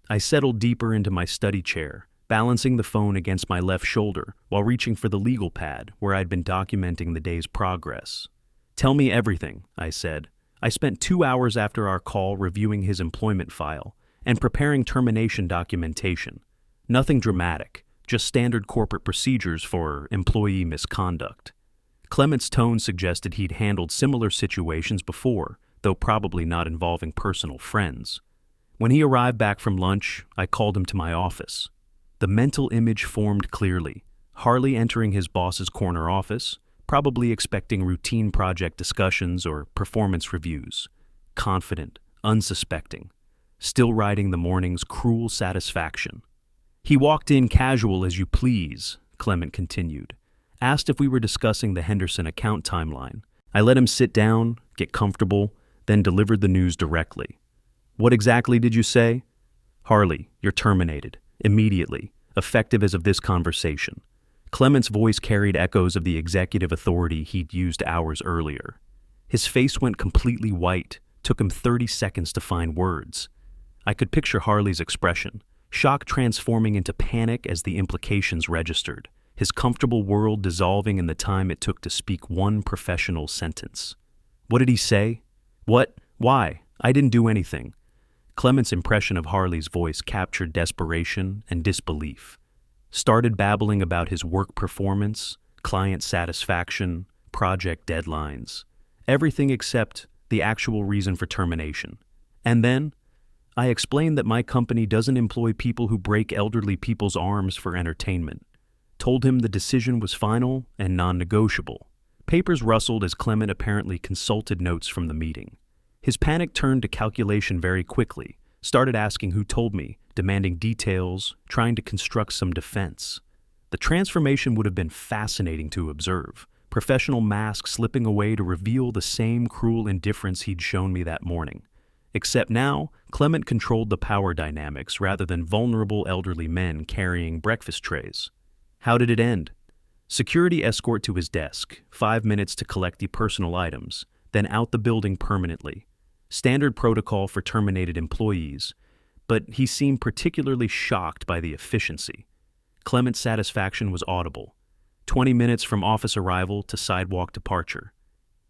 A: I settled deeper into my study chair, balancing the phone against my left shoulder while reaching for the legal pad where I'd been documenting the day's progress. "Tell me everything," I said. I spent 2 hours after our call reviewing his employment file and preparing termination documentation. Nothing dramatic, just standard corporate procedures for employee misconduct. Clement's tone suggested he'd handled similar situations before, though probably not involving personal friends. When he arrived back from lunch, I called him to my office. The mental image formed clearly. Harley entering his boss's corner office, probably expecting routine project discussions or performance reviews. Confident, unsuspecting, still riding the morning's cruel satisfaction. "He walked in casual as you please," Clement continued. "Asked if we were discussing the Henderson account timeline. I let him sit down, get comfortable, then delivered the news directly. What exactly did you say?" "Harley, you're terminated. Immediately. Effective as of this conversation." Clement's voice carried echoes of the executive authority he'd used hours earlier. His face went completely white, took him 30 seconds to find words. I could picture Harley's expression, shock transforming into panic as the implications registered, his comfortable world dissolving in the time it took to speak one professional sentence. "What did he say?" "What? Why? I didn't do anything." Clement's impression of Harley's voice captured desperation and disbelief. Started babbling about his work performance, client satisfaction, project deadlines, everything except the actual reason for termination. And then, I explained that my company doesn't employ people who break elderly people's arms for entertainment. Told him the decision was final and non-negotiable. Papers rustled as Clement apparently consulted notes from the meeting. His panic turned to calculation very quickly, started asking who told me, demanding details, trying to construct some defense. The transformation would have been fascinating to observe, professional mask slipping away to reveal the same cruel indifference he'd shown me that morning. Except now, Clement controlled the power dynamics rather than vulnerable elderly men carrying breakfast trays. How did it end? Security escort to his desk, 5 minutes to collect the personal items, then out the building permanently. Standard protocol for terminated employees, but he seemed particularly shocked by the efficiency. Clement's satisfaction was audible. 20 minutes from office arrival to sidewalk departure.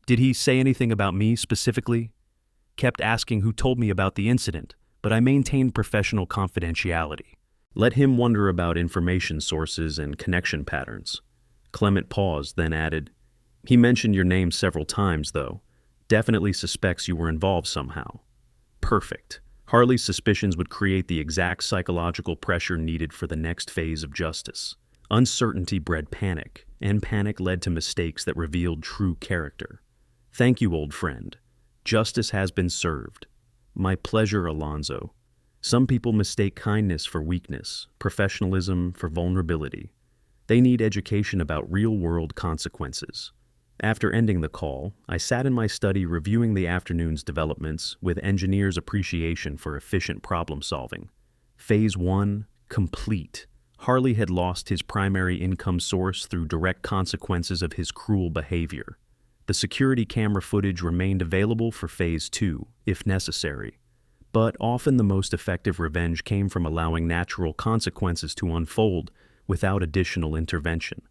A: Did he say anything about me specifically? Kept asking who told me about the incident, but I maintained professional confidentiality. Let him wonder about information sources and connection patterns. Clement paused, then added, "He mentioned your name several times, though. Definitely suspects you were involved somehow." Perfect. Harley's suspicions would create the exact psychological pressure needed for the next phase of justice. Uncertainty bred panic, and panic led to mistakes that revealed true character. "Thank you, old friend. Justice has been served." "My pleasure, Alonzo." Some people mistake kindness for weakness, professionalism for vulnerability. They need education about real-world consequences. After ending the call, I sat in my study reviewing the afternoon's developments with engineers' appreciation for efficient problem-solving. Phase 1, complete. Harley had lost his primary income source through direct consequences of his cruel behavior. The security camera footage remained available for Phase 2, if necessary. But often the most effective revenge came from allowing natural consequences to unfold without additional intervention.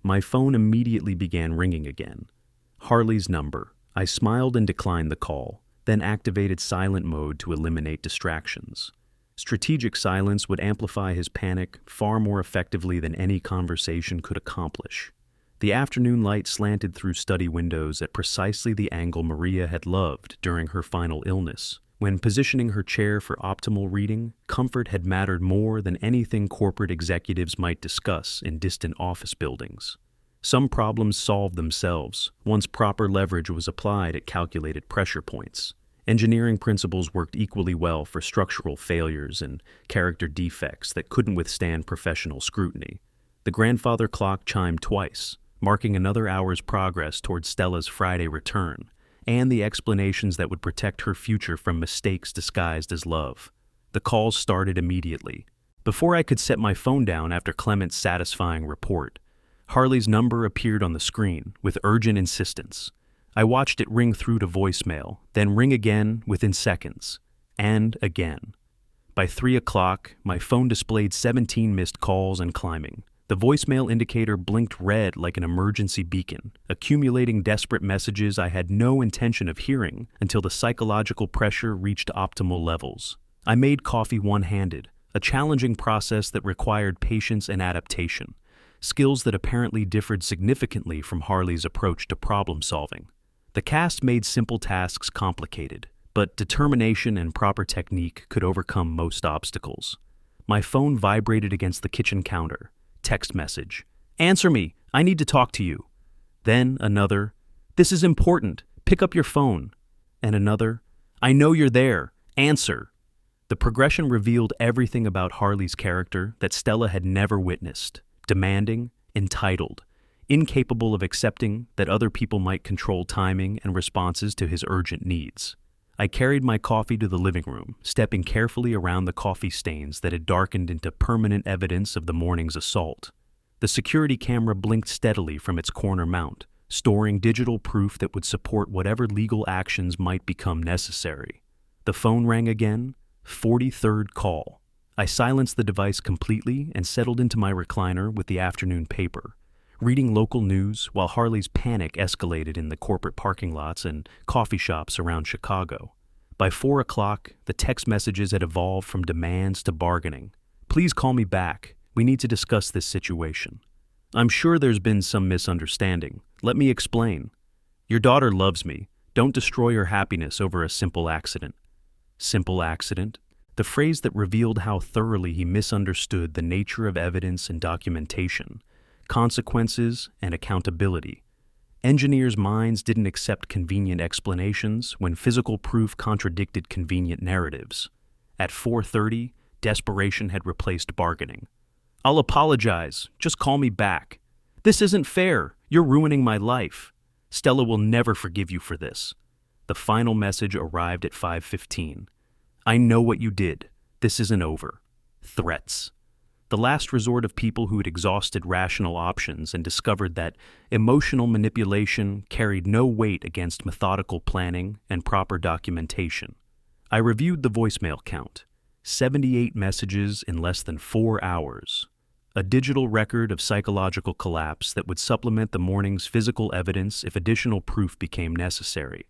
A: My phone immediately began ringing again. Harley's number. I smiled and declined the call, then activated silent mode to eliminate distractions. Strategic silence would amplify his panic far more effectively than any conversation could accomplish. The afternoon light slanted through study windows at precisely the angle Maria had loved during her final illness. When positioning her chair for optimal reading, comfort had mattered more than anything corporate executives might discuss in distant office buildings. Some problems solved themselves once proper leverage was applied at calculated pressure points. Engineering principles worked equally well for structural failures and character defects that couldn't withstand professional scrutiny. The grandfather clock chimed twice, marking another hour's progress toward Stella's Friday return, and the explanations that would protect her future from mistakes disguised as love. The calls started immediately. Before I could set my phone down after Clement's satisfying report, Harley's number appeared on the screen with urgent insistence. I watched it ring through to voicemail, then ring again within seconds, and again. By 3 o'clock, my phone displayed 17 missed calls and climbing. The voicemail indicator blinked red like an emergency beacon, accumulating desperate messages I had no intention of hearing until the psychological pressure reached optimal levels. I made coffee one-handed, a challenging process that required patience and adaptation, skills that apparently differed significantly from Harley's approach to problem-solving. The cast made simple tasks complicated, but determination and proper technique could overcome most obstacles. My phone vibrated against the kitchen counter. Text message. "Answer me. I need to talk to you." Then another. "This is important. Pick up your phone." And another. "I know you're there. Answer." The progression revealed everything about Harley's character that Stella had never witnessed. Demanding, entitled, incapable of accepting that other people might control timing and responses to his urgent needs. I carried my coffee to the living room, stepping carefully around the coffee stains that had darkened into permanent evidence of the morning's assault. The security camera blinked steadily from its corner mount, storing digital proof that would support whatever legal actions might become necessary. The phone rang again, 43rd call. I silenced the device completely and settled into my recliner with the afternoon paper, reading local news while Harley's panic escalated in the corporate parking lots and coffee shops around Chicago. By 4 o'clock, the text messages had evolved from demands to bargaining. "Please call me back. We need to discuss this situation. I'm sure there's been some misunderstanding. Let me explain. Your daughter loves me. Don't destroy her happiness over a simple accident." Simple accident? The phrase that revealed how thoroughly he misunderstood the nature of evidence and documentation, consequences, and accountability. Engineers' minds didn't accept convenient explanations when physical proof contradicted convenient narratives. At 4:30, desperation had replaced bargaining. "I'll apologize. Just call me back." "This isn't fair. You're ruining my life. Stella will never forgive you for this." The final message arrived at 5:15. "I know what you did. This isn't over." Threats. The last resort of people who had exhausted rational options and discovered that emotional manipulation carried no weight against methodical planning and proper documentation. I reviewed the voicemail count. 78 messages in less than 4 hours. A digital record of psychological collapse that would supplement the morning's physical evidence if additional proof became necessary.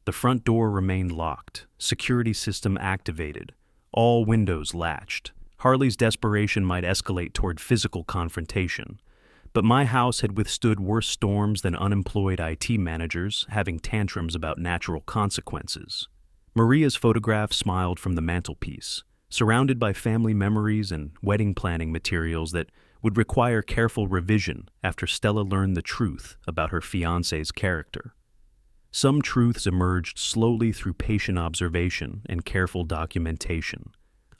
A: The front door remained locked, security system activated, all windows latched. Harley's desperation might escalate toward physical confrontation, but my house had withstood worse storms than unemployed IT managers having tantrums about natural consequences. Maria's photograph smiled from the mantelpiece, surrounded by family memories and wedding planning materials that would require careful revision after Stella learned the truth about her fiancé's character. Some truths emerged slowly through patient observation and careful documentation.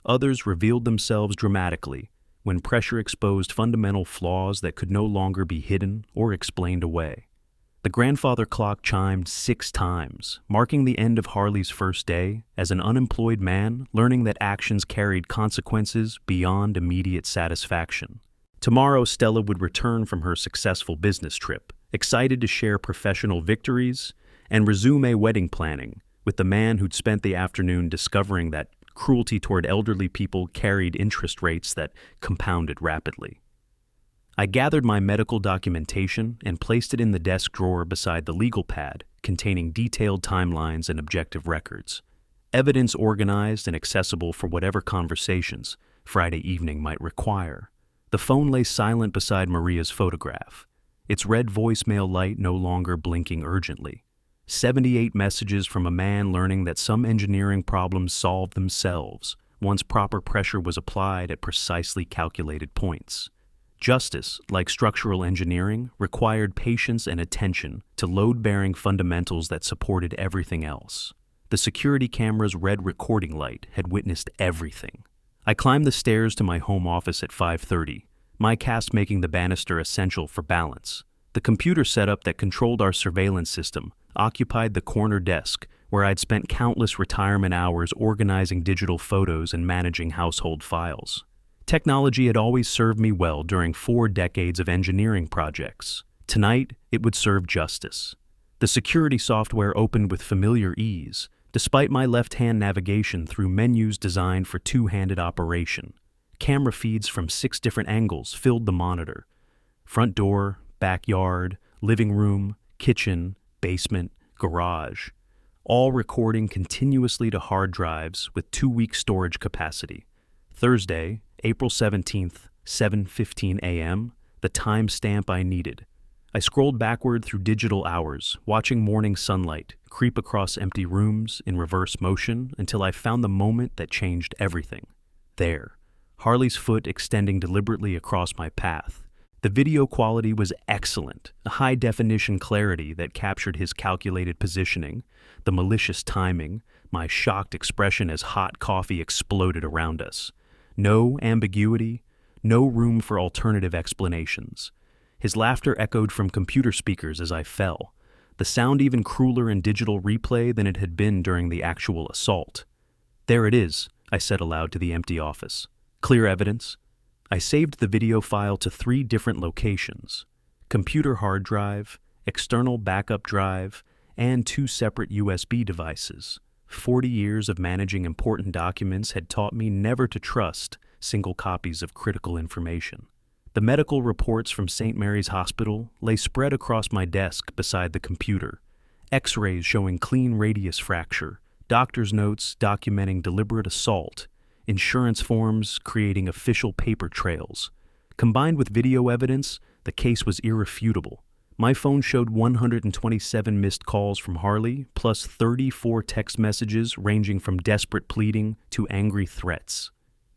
A: Others revealed themselves dramatically when pressure exposed fundamental flaws that could no longer be hidden or explained away. The grandfather clock chimed 6 times, marking the end of Harley's first day as an unemployed man learning that actions carried consequences beyond immediate satisfaction. Tomorrow, Stella would return from her successful business trip, excited to share professional victories and resume wedding planning with the man who'd spent the afternoon discovering that cruelty toward elderly people carried interest rates that compounded rapidly. I gathered my medical documentation and placed it in the desk drawer beside the legal pad, containing detailed timelines and objective records. Evidence organized and accessible for whatever conversations Friday evening might require. The phone lay silent beside Maria's photograph, its red voicemail light no longer blinking urgently. 78 messages from a man learning that some engineering problems solve themselves once proper pressure was applied at precisely calculated points. Justice, like structural engineering, required patience and attention to load-bearing fundamentals that supported everything else. The security camera's red recording light had witnessed everything. I climbed the stairs to my home office at 5:30, my cast making the banister essential for balance. The computer setup that controlled our surveillance system occupied the corner desk where I'd spent countless retirement hours organizing digital photos and managing household files. Technology had always served me well during 4 decades of engineering projects. Tonight, it would serve justice. The security software opened with familiar ease, despite my left-hand navigation through menus designed for two-handed operation. Camera feeds from 6 different angles filled the monitor. Front door, backyard, living room, kitchen, basement, garage, all recording continuously to hard drives with 2-week storage capacity. Thursday, April 17th, 7:15 a.m., the timestamp I needed. I scrolled backward through digital hours, watching morning sunlight creep across empty rooms in reverse motion until I found the moment that changed everything. There, Harley's foot extending deliberately across my path. The video quality was excellent, a high-definition clarity that captured his calculated positioning, the malicious timing, my shocked expression as hot coffee exploded around us. No ambiguity, no room for alternative explanations. His laughter echoed from computer speakers as I fell, the sound even crueler in digital replay than it had been during the actual assault. "There it is," I said aloud to the empty office. "Clear evidence." I saved the video file to 3 different locations: computer hard drive, external backup drive, and 2 separate USB devices. 40 years of managing important documents had taught me never to trust single copies of critical information. The medical reports from St. Mary's Hospital lay spread across my desk beside the computer. X-rays showing clean radius fracture, doctor's notes documenting deliberate assault, insurance forms creating official paper trails. Combined with video evidence, the case was irrefutable. My phone showed 127 missed calls from Harley, plus 34 text messages ranging from desperate pleading to angry threats.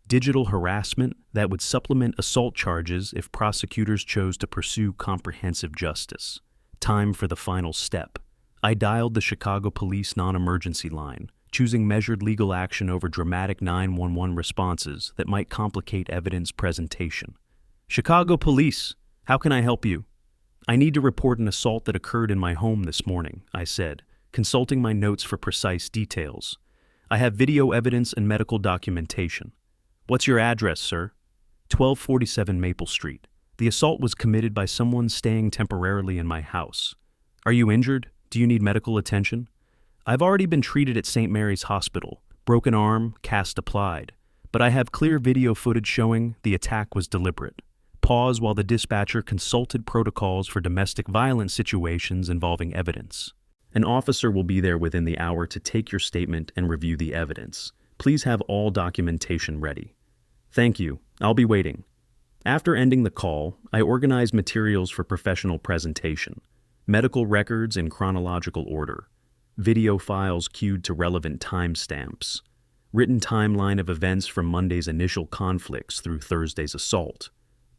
A: Digital harassment that would supplement assault charges if prosecutors chose to pursue comprehensive justice. Time for the final step. I dialed the Chicago Police non-emergency line, choosing measured legal action over dramatic 911 responses that might complicate evidence presentation. "Chicago Police, how can I help you?" "I need to report an assault that occurred in my home this morning," I said, consulting my notes for precise details. "I have video evidence and medical documentation." "What's your address, sir?" 1247 Maple Street. The assault was committed by someone staying temporarily in my house. "Are you injured? Do you need medical attention?" "I've already been treated at St. Mary's Hospital. Broken arm, cast applied. But I have clear video footage showing the attack was deliberate." Pause while the dispatcher consulted protocols for domestic violence situations involving evidence. "An officer will be there within the hour to take your statement and review the evidence. Please have all documentation ready." "Thank you. I'll be waiting." After ending the call, I organized materials for professional presentation. Medical records in chronological order. Video files queued to relevant timestamps. Written timeline of events from Monday's initial conflicts through Thursday's assault.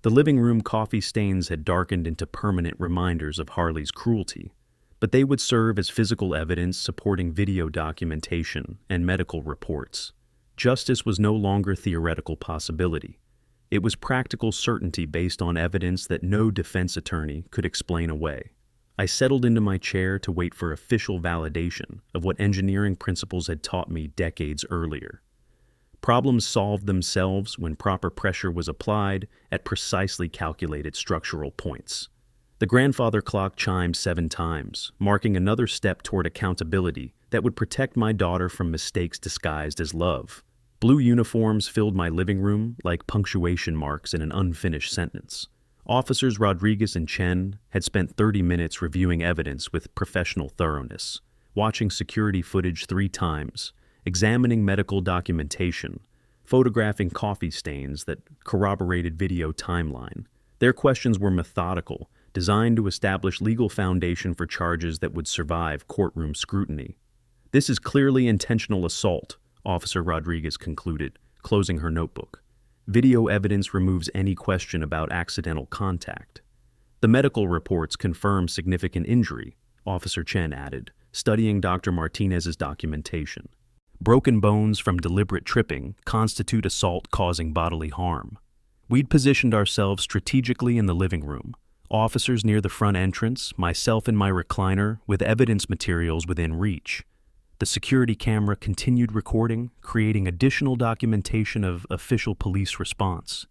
A: The living room coffee stains had darkened into permanent reminders of Harley's cruelty, but they would serve as physical evidence supporting video documentation and medical reports. Justice was no longer theoretical possibility. It was practical certainty based on evidence that no defense attorney could explain away. I settled into my chair to wait for official validation of what engineering principles had taught me decades earlier. Problems solved themselves when proper pressure was applied at precisely calculated structural points. The grandfather clock chimed 7 times, marking another step toward accountability that would protect my daughter from mistakes disguised as love. Blue uniforms filled my living room like punctuation marks in an unfinished sentence. Officers Rodriguez and Chen had spent 30 minutes reviewing evidence with professional thoroughness, watching security footage 3 times, examining medical documentation, photographing coffee stains that corroborated video timeline. Their questions were methodical, designed to establish legal foundation for charges that would survive courtroom scrutiny. "This is clearly intentional assault," Officer Rodriguez concluded, closing her notebook. "Video evidence removes any question about accidental contact." "The medical reports confirm significant injury," Officer Chen added, studying Dr. Martinez's documentation. "Broken bones from deliberate tripping constitute assault causing bodily harm." We'd positioned ourselves strategically in the living room, officers near the front entrance, myself in my recliner, with evidence materials within reach. The security camera continued recording, creating additional documentation of official police response.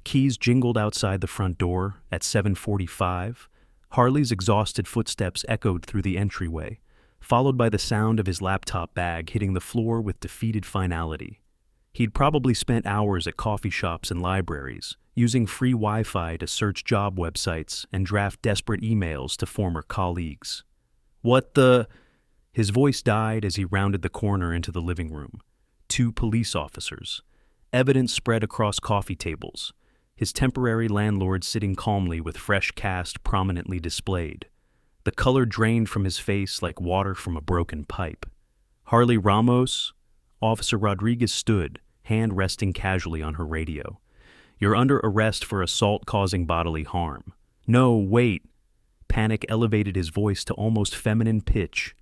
A: Keys jingled outside the front door at 7:45. Harley's exhausted footsteps echoed through the entryway, followed by the sound of his laptop bag hitting the floor with defeated finality. He'd probably spent hours at coffee shops and libraries, using free Wi-Fi to search job websites and draft desperate emails to former colleagues. "What the—" His voice died as he rounded the corner into the living room. 2 police officers. Evidence spread across coffee tables. His temporary landlord sitting calmly with fresh cast prominently displayed. The color drained from his face like water from a broken pipe. "Harley Ramos?" Officer Rodriguez stood, hand resting casually on her radio. "You're under arrest for assault causing bodily harm." "No, wait." Panic elevated his voice to almost feminine pitch.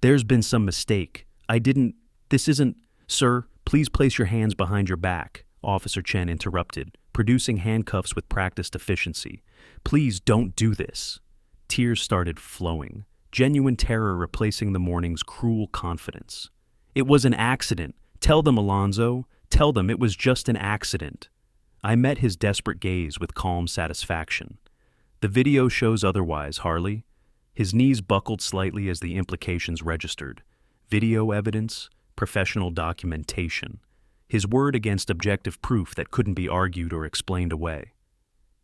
A: "There's been some mistake. This isn't—" "Sir, please place your hands behind your back," Officer Chen interrupted, producing handcuffs with practiced efficiency. "Please don't do this." Tears started flowing, genuine terror replacing the morning's cruel confidence. "It was an accident. Tell them, Alonzo. Tell them it was just an accident." I met his desperate gaze with calm satisfaction. "The video shows otherwise, Harley." His knees buckled slightly as the implications registered. Video evidence, professional documentation. His word against objective proof that couldn't be argued or explained away.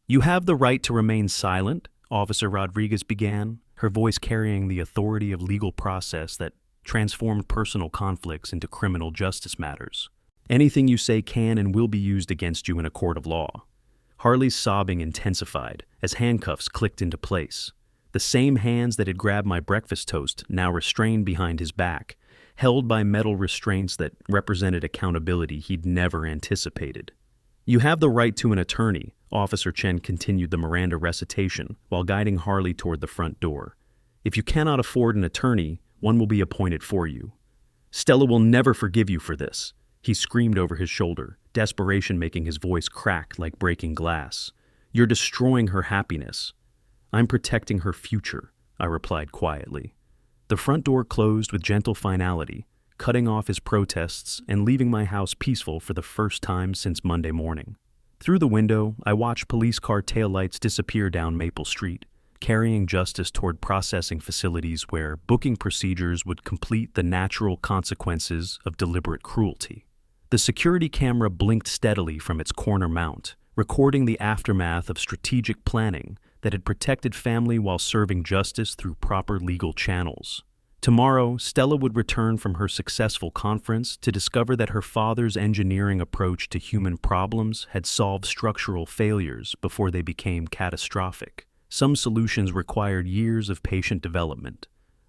A: "You have the right to remain silent," Officer Rodriguez began, her voice carrying the authority of legal process that transformed personal conflicts into criminal justice matters. "Anything you say can and will be used against you in a court of law." Harley's sobbing intensified as handcuffs clicked into place. The same hands that had grabbed my breakfast toast now restrained behind his back, held by metal restraints that represented accountability he'd never anticipated. "You have the right to an attorney," Officer Chen continued the Miranda recitation while guiding Harley toward the front door. "If you cannot afford an attorney, one will be appointed for you." "Stella will never forgive you for this," he screamed over his shoulder, desperation making his voice crack like breaking glass. "You're destroying her happiness." "I'm protecting her future," I replied quietly. The front door closed with gentle finality, cutting off his protests and leaving my house peaceful for the first time since Monday morning. Through the window, I watched police car taillights disappear down Maple Street, carrying justice toward processing facilities where booking procedures would complete the natural consequences of deliberate cruelty. The security camera blinked steadily from its corner mount, recording the aftermath of strategic planning that had protected family while serving justice through proper legal channels. Tomorrow, Stella would return from her successful conference to discover that her father's engineering approach to human problems had solved structural failures before they became catastrophic. Some solutions required years of patient development.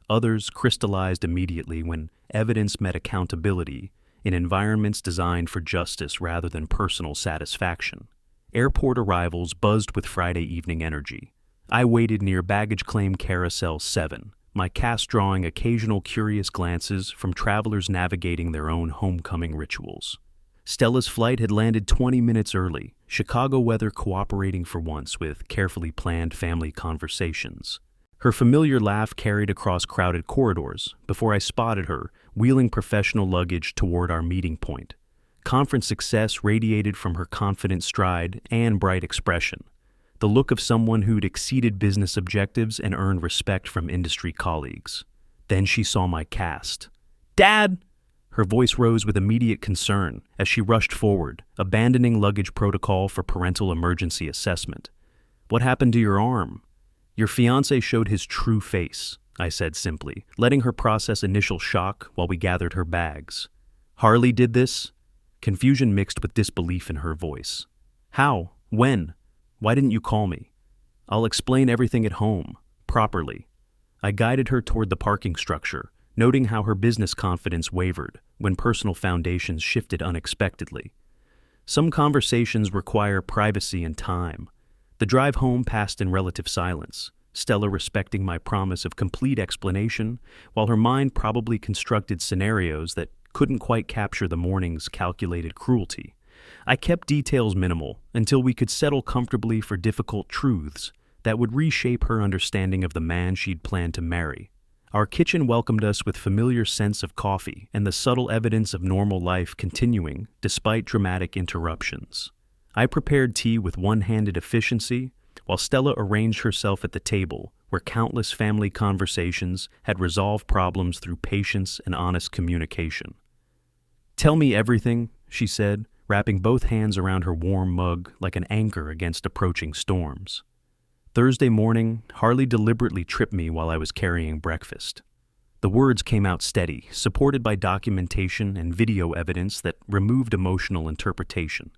A: Others crystallized immediately when evidence met accountability in environments designed for justice rather than personal satisfaction. Airport arrivals buzzed with Friday evening energy. I waited near baggage claim carousel 7, my cast drawing occasional curious glances from travelers navigating their own homecoming rituals. Stella's flight had landed 20 minutes early, Chicago weather cooperating for once with carefully planned family conversations. Her familiar laugh carried across crowded corridors before I spotted her wheeling professional luggage toward our meeting point. Conference success radiated from her confident stride and bright expression, the look of someone who'd exceeded business objectives and earned respect from industry colleagues. Then she saw my cast. "Dad!" Her voice rose with immediate concern as she rushed forward, abandoning luggage protocol for parental emergency assessment. "What happened to your arm?" "Your fiancé showed his true face," I said simply, letting her process initial shock while we gathered her bags. "Harley did this?" Confusion mixed with disbelief in her voice. "How? When? Why didn't you call me?" "I'll explain everything at home, properly." I guided her toward the parking structure, noting how her business confidence wavered when personal foundations shifted unexpectedly. Some conversations require privacy and time. The drive home passed in relative silence, Stella respecting my promise of complete explanation, while her mind probably constructed scenarios that couldn't quite capture the morning's calculated cruelty. I kept details minimal until we could settle comfortably for difficult truths that would reshape her understanding of the man she'd planned to marry. Our kitchen welcomed us with familiar scents of coffee and the subtle evidence of normal life continuing despite dramatic interruptions. I prepared tea with one-handed efficiency, while Stella arranged herself at the table where countless family conversations had resolved problems through patience and honest communication. "Tell me everything," she said, wrapping both hands around her warm mug like an anchor against approaching storms. Thursday morning, Harley deliberately tripped me while I was carrying breakfast. The words came out steady, supported by documentation and video evidence that removed emotional interpretation.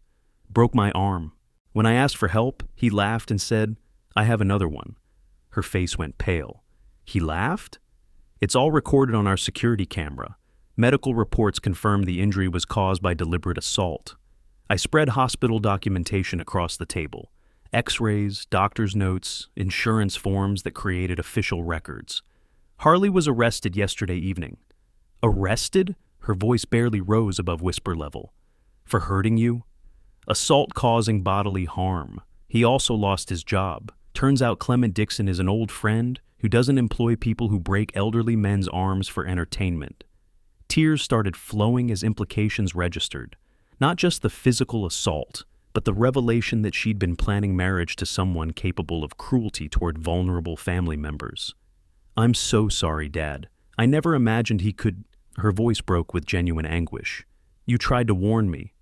A: "Broke my arm. When I asked for help, he laughed and said, 'I have another one.'" Her face went pale. "He laughed?" "It's all recorded on our security camera. Medical reports confirm the injury was caused by deliberate assault." I spread hospital documentation across the table. X-rays, doctor's notes, insurance forms that created official records. "Harley was arrested yesterday evening." "Arrested?" Her voice barely rose above whisper level. "For hurting you?" "Assault causing bodily harm. He also lost his job. Turns out Clement Dixon is an old friend who doesn't employ people who break elderly men's arms for entertainment." Tears started flowing as implications registered. Not just the physical assault, but the revelation that she'd been planning marriage to someone capable of cruelty toward vulnerable family members. "I'm so sorry, Dad. I never imagined he could—" Her voice broke with genuine anguish. "You tried to warn me.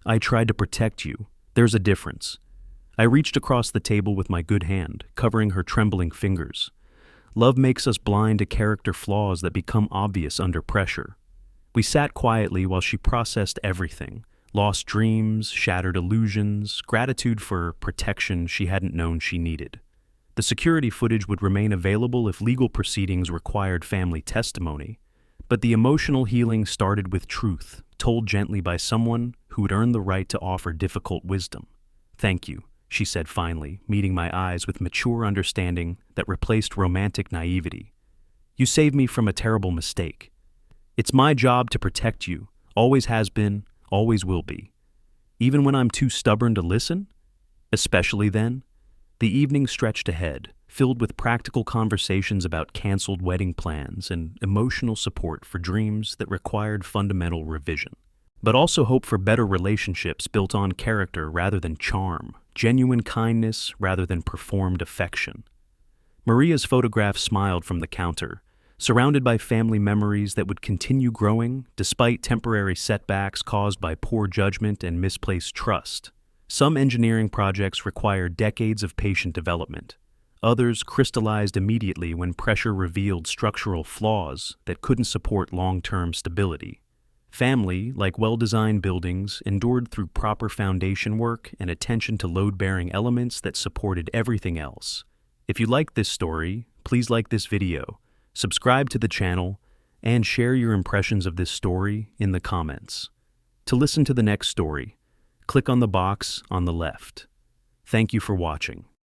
A: I tried to protect you. There's a difference." I reached across the table with my good hand, covering her trembling fingers. Love makes us blind to character flaws that become obvious under pressure. We sat quietly while she processed everything. Lost dreams, shattered illusions, gratitude for protection she hadn't known she needed. The security footage would remain available if legal proceedings required family testimony, but the emotional healing started with truth, told gently by someone who had earned the right to offer difficult wisdom. "Thank you," she said finally, meeting my eyes with mature understanding that replaced romantic naivety. "You saved me from a terrible mistake. It's my job to protect you, always has been, always will be. Even when I'm too stubborn to listen? Especially then?" The evening stretched ahead, filled with practical conversations about canceled wedding plans and emotional support for dreams that required fundamental revision. But also hope for better relationships built on character rather than charm, genuine kindness rather than performed affection. Maria's photograph smiled from the counter, surrounded by family memories that would continue growing despite temporary setbacks caused by poor judgment and misplaced trust. Some engineering projects required decades of patient development. Others crystallized immediately when pressure revealed structural flaws that couldn't support long-term stability. Family, like well-designed buildings, endured through proper foundation work and attention to load-bearing elements that supported everything else. If you liked this story, please like this video, subscribe to the channel, and share your impressions of this story in the comments. To listen to the next story, click on the box on the left. Thank you for watching.